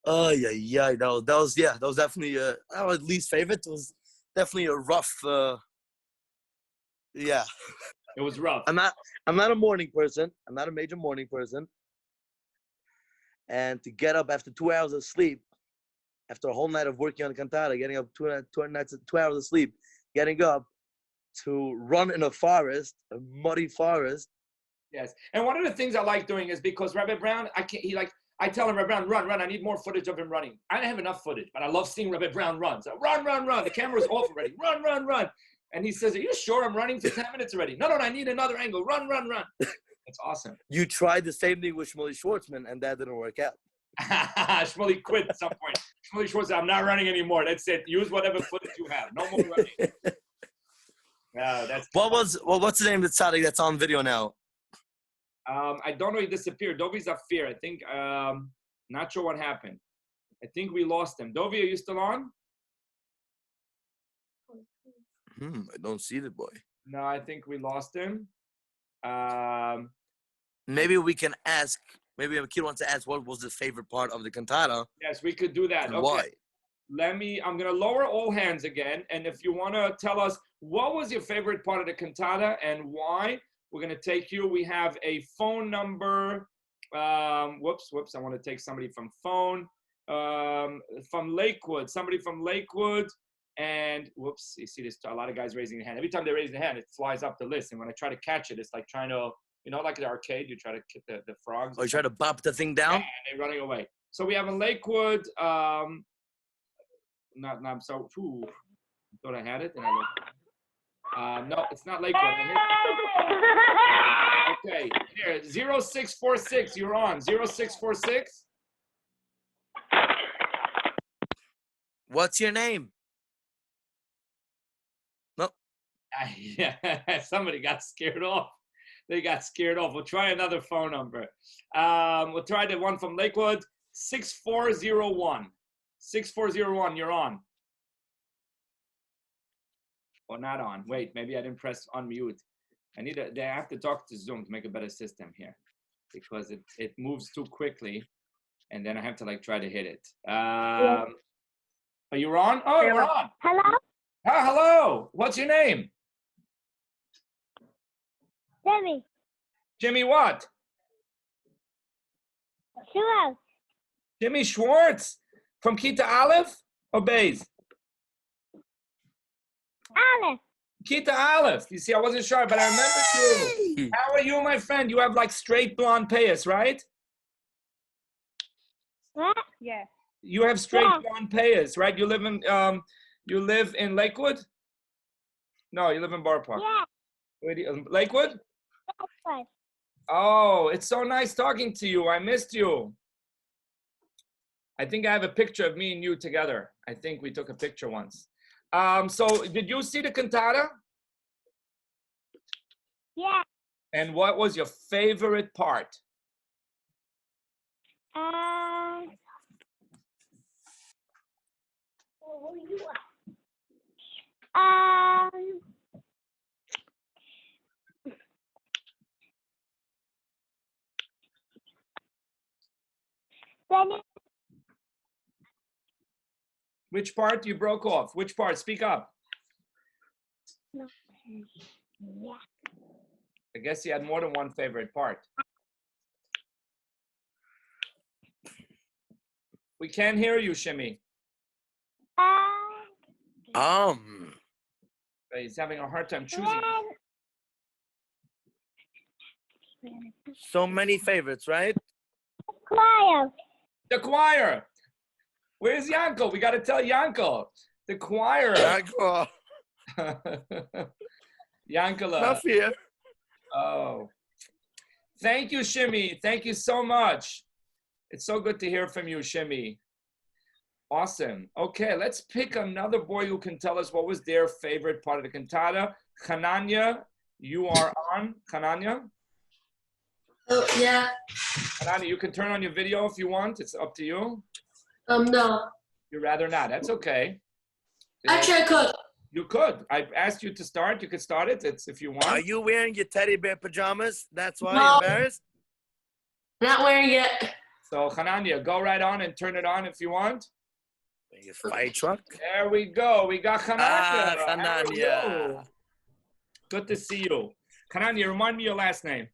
No, that was definitely our least favorite. It was definitely a rough. Yeah, it was rough. I'm not a morning person. I'm not a major morning person. And to get up after 2 hours of sleep, after a whole night of working on the cantata, getting up 2 hours of sleep, getting up to run in a forest, a muddy forest. Yes, and one of the things I like doing is because Rabbi Brown, I tell him, Rabbi Brown, run. I need more footage of him running. I don't have enough footage, but I love seeing Rabbi Brown run. So run. The camera's off already. Run. And he says, are you sure I'm running for 10 minutes already? No, I need another angle. Run. It's awesome. You tried the same thing with Shmuley Schwartzman, and that didn't work out. Shmuley quit at some point. Shmuley Schwartz said, I'm not running anymore. That's it. Use whatever footage you have. No more running. What's the name of the tzaddik that's on video now? I don't know. He disappeared. Dovi's up fear. I think. Not sure what happened. I think we lost him. Dovi, are you still on? I don't see the boy. No, I think we lost him. Maybe we can ask. Maybe a kid wants to ask what was the favorite part of the cantata. Yes, we could do that. And okay. Why? I'm going to lower all hands again. And if you want to tell us what was your favorite part of the cantata and why, we're going to take you. We have a phone number. Whoops. I want to take somebody from phone. From Lakewood. Somebody from Lakewood. And whoops, you see this, a lot of guys raising their hand. Every time they raise their hand, it flies up the list. And when I try to catch it, it's like trying to, like the arcade, you try to kick the frogs. Or you try to bop the thing down? And they're running away. So we have in Lakewood, I thought I had it. And no, it's not Lakewood. Okay, here, 0646, you're on. 0646. What's your name? No. Yeah, somebody got scared off. They got scared off. We'll try another phone number. We'll try the one from Lakewood, 6401. 6401, you're on. Or not on. Wait, maybe I didn't press unmute. I have to talk to Zoom to make a better system here because it moves too quickly, and then I have to try to hit it. Are you on? Oh, you're on. Hello? Hello. What's your name? Jimmy. Jimmy what? Schwartz. Jimmy Schwartz from Kita Aleph or Beis? Aleph. Kita Aleph. You see, I wasn't sure, but I remember you. How are you, my friend? You have straight blonde payas, right? What? Yeah. You have straight blonde payas, right? You live in Lakewood? No, you live in Borough Park. Yeah. Lakewood? Lakewood. Oh, it's so nice talking to you. I missed you. I think I have a picture of me and you together. I think we took a picture once. So did you see the cantata? Yeah. And what was your favorite part? Which part you broke off? Which part? Speak up. Yeah. I guess you had more than one favorite part. We can't hear you, Shimmy. He's having a hard time choosing. So many favorites, right? Choir. The choir. Where's Yanko? We got to tell Yanko. The choir. Yanko. Yankola. Not here. Oh. Thank you, Shimmy. Thank you so much. It's so good to hear from you, Shimmy. Awesome. Okay, let's pick another boy who can tell us what was their favorite part of the cantata. Hananya, you are on. Hananya? Oh, yeah. Hananya, you can turn on your video if you want. It's up to you. No. You'd rather not. That's okay. Actually, I could. You could. I asked you to start. You could start it. It's if you want. Are you wearing your teddy bear pajamas? That's why No. you're embarrassed? Not wearing it. So, Hananya, go right on and turn it on if you want. Your fire truck? There we go. We got Hananya. Hananya. Good to see you. Hananya, remind me your last name.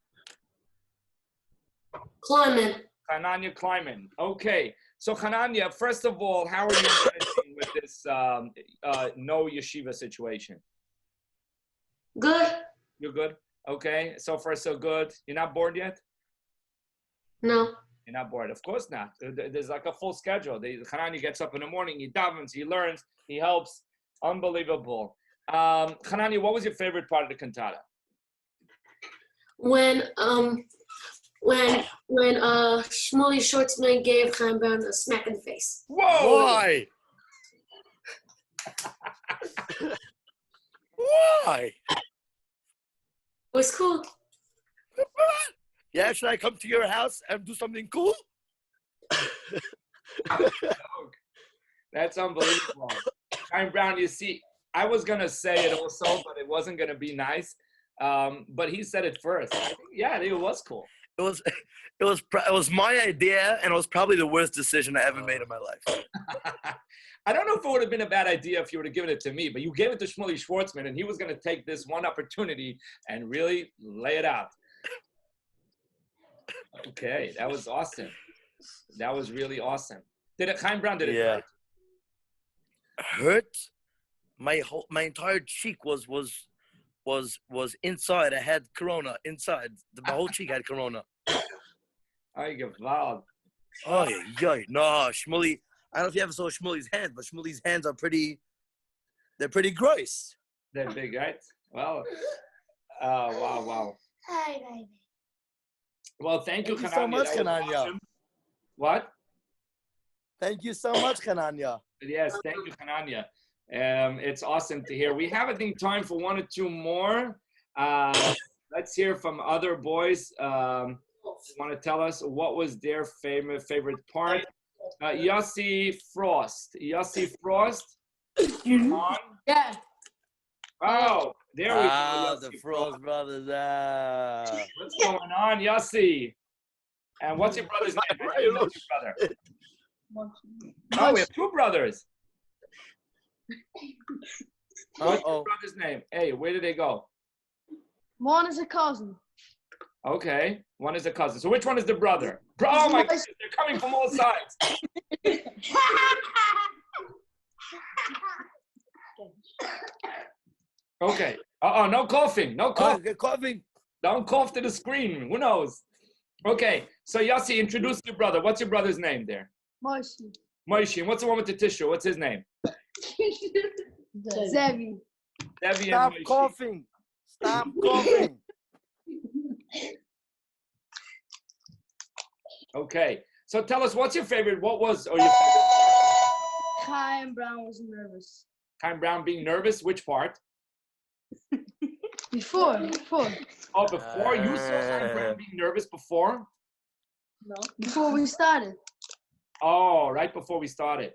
Kleiman. Hananya Kleiman. Okay. So, Hananya, first of all, how are you managing with this no yeshiva situation? Good. You're good? Okay. So far, so good. You're not bored yet? No. You're not bored. Of course not. There's like a full schedule. Hanani gets up in the morning, he davens, he learns, he helps. Unbelievable. Hanani, what was your favorite part of the cantata? When Shmuley Schwartzman gave Chaim Brown a smack in the face. Whoa! Why? Why? It was cool. Yeah, should I come to your house and do something cool? That's unbelievable. Chaim Brown, you see, I was going to say it also, but it wasn't going to be nice. But he said it first. Yeah, it was cool. It was my idea, and it was probably the worst decision I ever made in my life. I don't know if it would have been a bad idea if you would have given it to me, but you gave it to Shmuley Schwartzman, and he was going to take this one opportunity and really lay it out. Okay, that was awesome. That was really awesome. Chaim Brown did it hurt? Hurt? My entire cheek was inside. I had corona inside. My whole cheek had corona. I get wild. Oh yeah, no, Shmuley. I don't know if you ever saw Shmuley's hands, but Shmuley's hands are pretty gross. They're big, right? Well, wow. Hi, baby. Well, thank you, so much, Hananya. Awesome. What? Thank you so much, Hananya. Yes, thank you, Hananya. It's awesome to hear. We have, I think, time for one or two more. Let's hear from other boys. Want to tell us what was their favorite part? Yossi Frost. Yossi Frost. Come on. Yeah. Oh, there we go. The Frost brothers. What's going on, Yossi? And what's your brother's name? I know your brother. Oh, we have two brothers. What's your brother's name? Hey, where did they go? One is a cousin. Okay, one is a cousin. So which one is the brother? Oh my goodness, they're coming from all sides. Okay. No coughing. No coughing. Coughing. Don't cough to the screen. Who knows? Okay. So Yossi, introduce your brother. What's your brother's name there? Moishi. Moishi. And what's the one with the tissue? What's his name? Zevi. Zevi. Stop coughing. Stop coughing. Okay. So tell us, what's your favorite? What was your favorite? Chaim Brown was nervous. Chaim Brown being nervous? Which part? Before. Oh, before? You saw Chaim Brown being nervous before? No. Before we started. Oh, right before we started.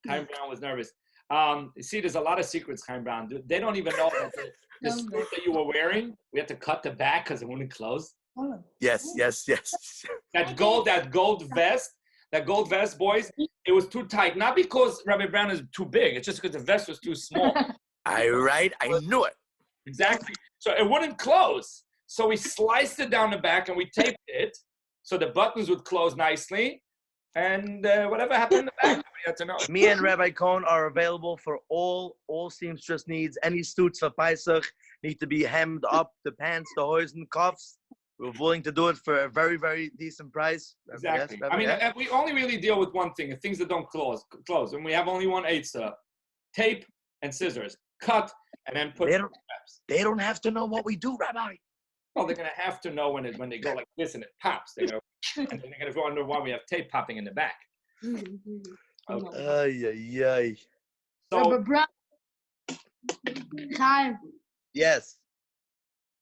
Chaim Brown was nervous. You see, there's a lot of secrets, Chaim Brown. They don't even know that the suit that you were wearing, we had to cut the back because it wouldn't close. Yes. That gold vest, boys, it was too tight. Not because Rabbi Brown is too big. It's just because the vest was too small. I knew it. Exactly. So it wouldn't close. So we sliced it down the back and we taped it so the buttons would close nicely. And whatever happened in the back, nobody had to know. Me and Rabbi Cohn are available for all seamstress needs. Any suits for Pesach need to be hemmed up, the pants, the hosen, cuffs. We're willing to do it for a very, very decent price. Exactly. Yes, I mean, we only really deal with one thing, things that don't close. And we have only one eitzah: tape and scissors. Cut and then put. They don't have to know what we do, Rabbi. Well, they're gonna have to know when they go like this and it pops. They go, and then they're gonna wonder why we have tape popping in the back. Okay. So, Brown. Chaim. Yes.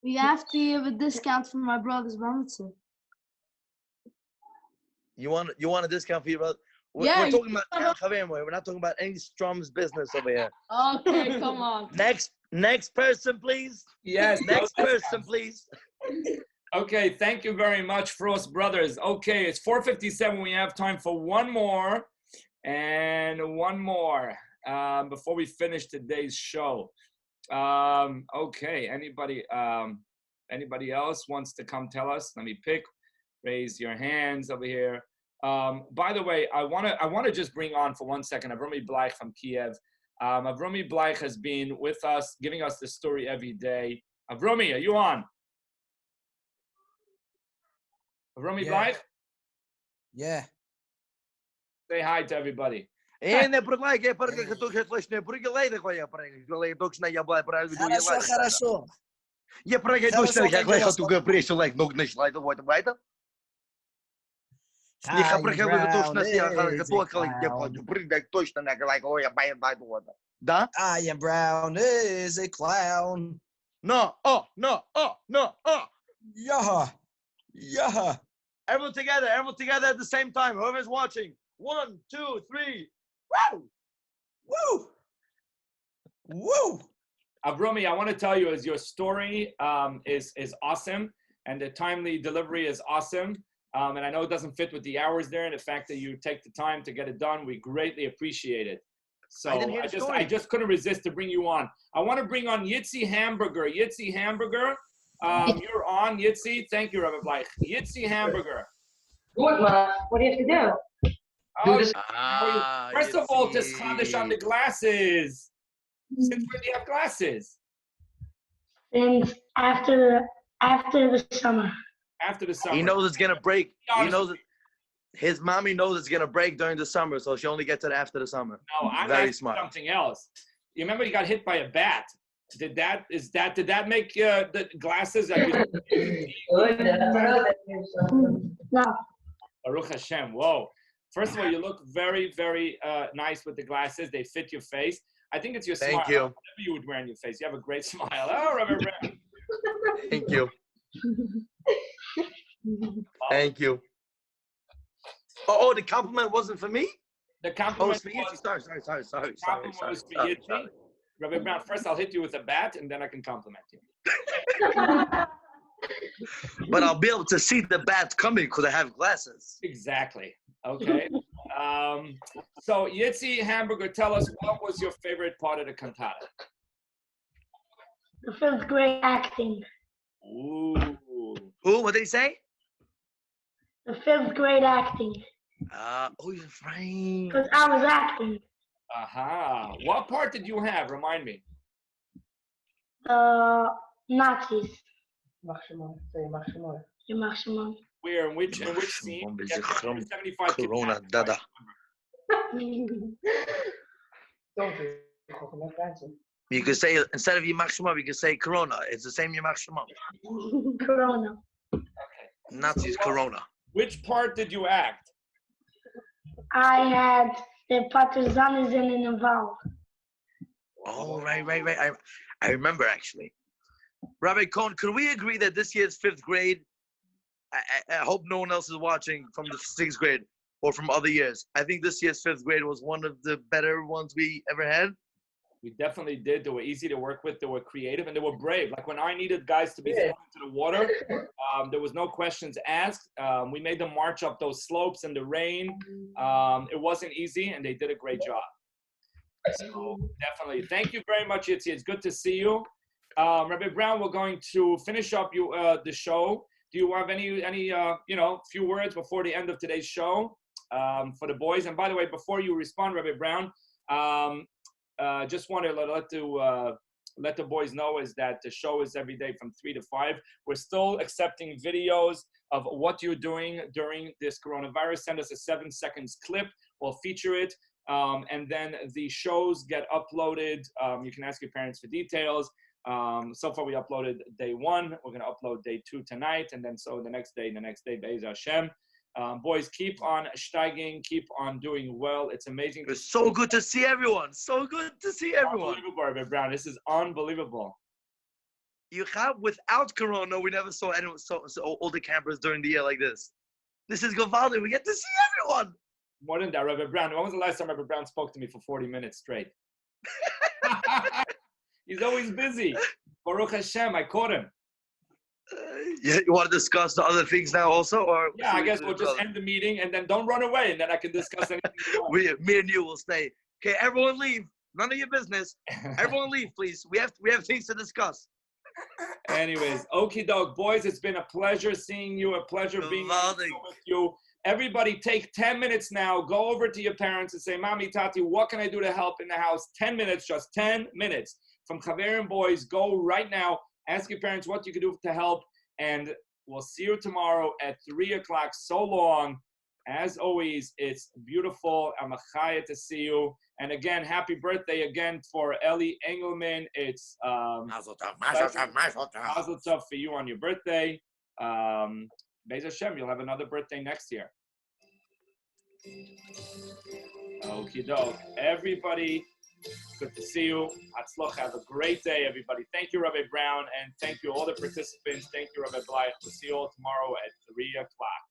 We have to give a discount for my brother's bar mitzvah. You want a discount for your brother? We're talking about Chaverimboyz. We're not talking about any Strum's business over here. Okay, come on. Next person, please. Yes. Next person, please. Okay, thank you very much, Frost Brothers. Okay, it's 4:57. We have time for one more before we finish today's show. Okay, anybody else wants to come tell us? Let me pick. Raise your hands over here. By the way, I want to just bring on for 1 second Avrami Bleich from Kiev. Avrami Bleich has been with us, giving us the story every day. Avrami, are you on? Avrami Bleich? Yeah. Say hi to everybody. Не предлагай, я не прыгай, я прыгай, точно я Хорошо, хорошо. Я прыгай, точно я только пришел, ног начала, вот это. Не прыгай, точно я прыгай, точно я вот. Да? I am Brown is a clown. No, no. Yeah. Yeah. Everyone together at the same time. Whoever's watching. 1, 2, 3. Woo! Woo! Woo! Avrami, I want to tell you, as your story is awesome, and the timely delivery is awesome. And I know it doesn't fit with the hours there, and the fact that you take the time to get it done, we greatly appreciate it. So I just couldn't resist to bring you on. I want to bring on Yitzi Hamburger. Yitzi Hamburger, you're on, Yitzi. Thank you, Rabbi Bleich. Yitzi Hamburger. What, Ma? What do you have to do? Oh, first of all, just Chadash on the glasses. Since when do you have glasses? Since after the summer. After the summer. He knows it's gonna break. He knows it. His mommy knows it's gonna break during the summer, so she only gets it after the summer. No, I'm very asking smart. something else. You remember you got hit by a bat? Did that make the glasses? No. Baruch Hashem. Whoa. First of all, you look very, very nice with the glasses. They fit your face. I think it's your smile. Thank you. Whatever you would wear on your face. You have a great smile. Oh, Rabbi Brown. Thank you. Thank you. Oh, the compliment wasn't for me? The compliment was sorry. was for Yitzi. Rabbi Brown, first I'll hit you with a bat, and then I can compliment you. But I'll be able to see the bat coming because I have glasses. Exactly. Okay. So Yitzi Hamburger, tell us, what was your favorite part of the cantata? The 5th grade acting. Ooh. Who? What did he say? The 5th grade acting. You're right. Because I was acting. Aha. What part did you have? Remind me. Nazis. Where? In which scene? 75 Corona, dada. You could say, instead of Yimach Shema, you could say Corona. It's the same Yimach Shema. Corona. Nazis, Corona. Which part did you act? I had the Partizan is involved. Oh, right. I remember, actually. Rabbi Cohen, could we agree that this year's 5th grade, I hope no one else is watching from the 6th grade or from other years. I think this year's 5th grade was one of the better ones we ever had. We definitely did. They were easy to work with. They were creative and they were brave. Like when I needed guys to be thrown into the water, there was no questions asked. We made them march up those slopes in the rain. It wasn't easy and they did a great job. So definitely. Thank you very much, Yitzi. It's good to see you. Rabbi Brown, we're going to finish up the show. Do you have any few words before the end of today's show for the boys? And by the way, before you respond, Rabbi Brown, just want to let the boys know is that the show is every day from 3 to 5. We're still accepting videos of what you're doing during this coronavirus. Send us a 7 seconds clip. We'll feature it. And then the shows get uploaded. You can ask your parents for details. So far we uploaded day 1. We're going to upload day 2 tonight. And then so the next day, Be'ez Hashem. Boys, keep on shtiging, keep on doing well. It's amazing. It's so good to see everyone. So good to see everyone. Unbelievable, Rabbi Brown. This is unbelievable. You have, without Corona, we never saw anyone, all the campers during the year like this. This is Gavaldi. We get to see everyone. More than that, Rabbi Brown. When was the last time Rabbi Brown spoke to me for 40 minutes straight? He's always busy. Baruch Hashem, I caught him. You want to discuss the other things now also? Or yeah, I guess we'll just end the meeting and then don't run away and then I can discuss anything you want. Me and you will stay. Okay, everyone leave. None of your business. Everyone leave, please. We have things to discuss. Anyways, okie doke. Boys, it's been a pleasure seeing you, a pleasure being with you. Everybody take 10 minutes now. Go over to your parents and say, Mommy, Tati, what can I do to help in the house? 10 minutes, just 10 minutes. From Chaverimboyz, go right now. Ask your parents what you can do to help. And we'll see you tomorrow at 3 o'clock. So long. As always, it's beautiful. I'm a chaya to see you. And again, happy birthday again for Ellie Engelman. It's mazel tov for you on your birthday. Be'ez Hashem, you'll have another birthday next year. Okie doke. Everybody, good to see you. Hatzloch, have a great day, everybody. Thank you, Rabbi Brown, and thank you all the participants. Thank you, Rabbi Blythe. We'll see you all tomorrow at 3 o'clock.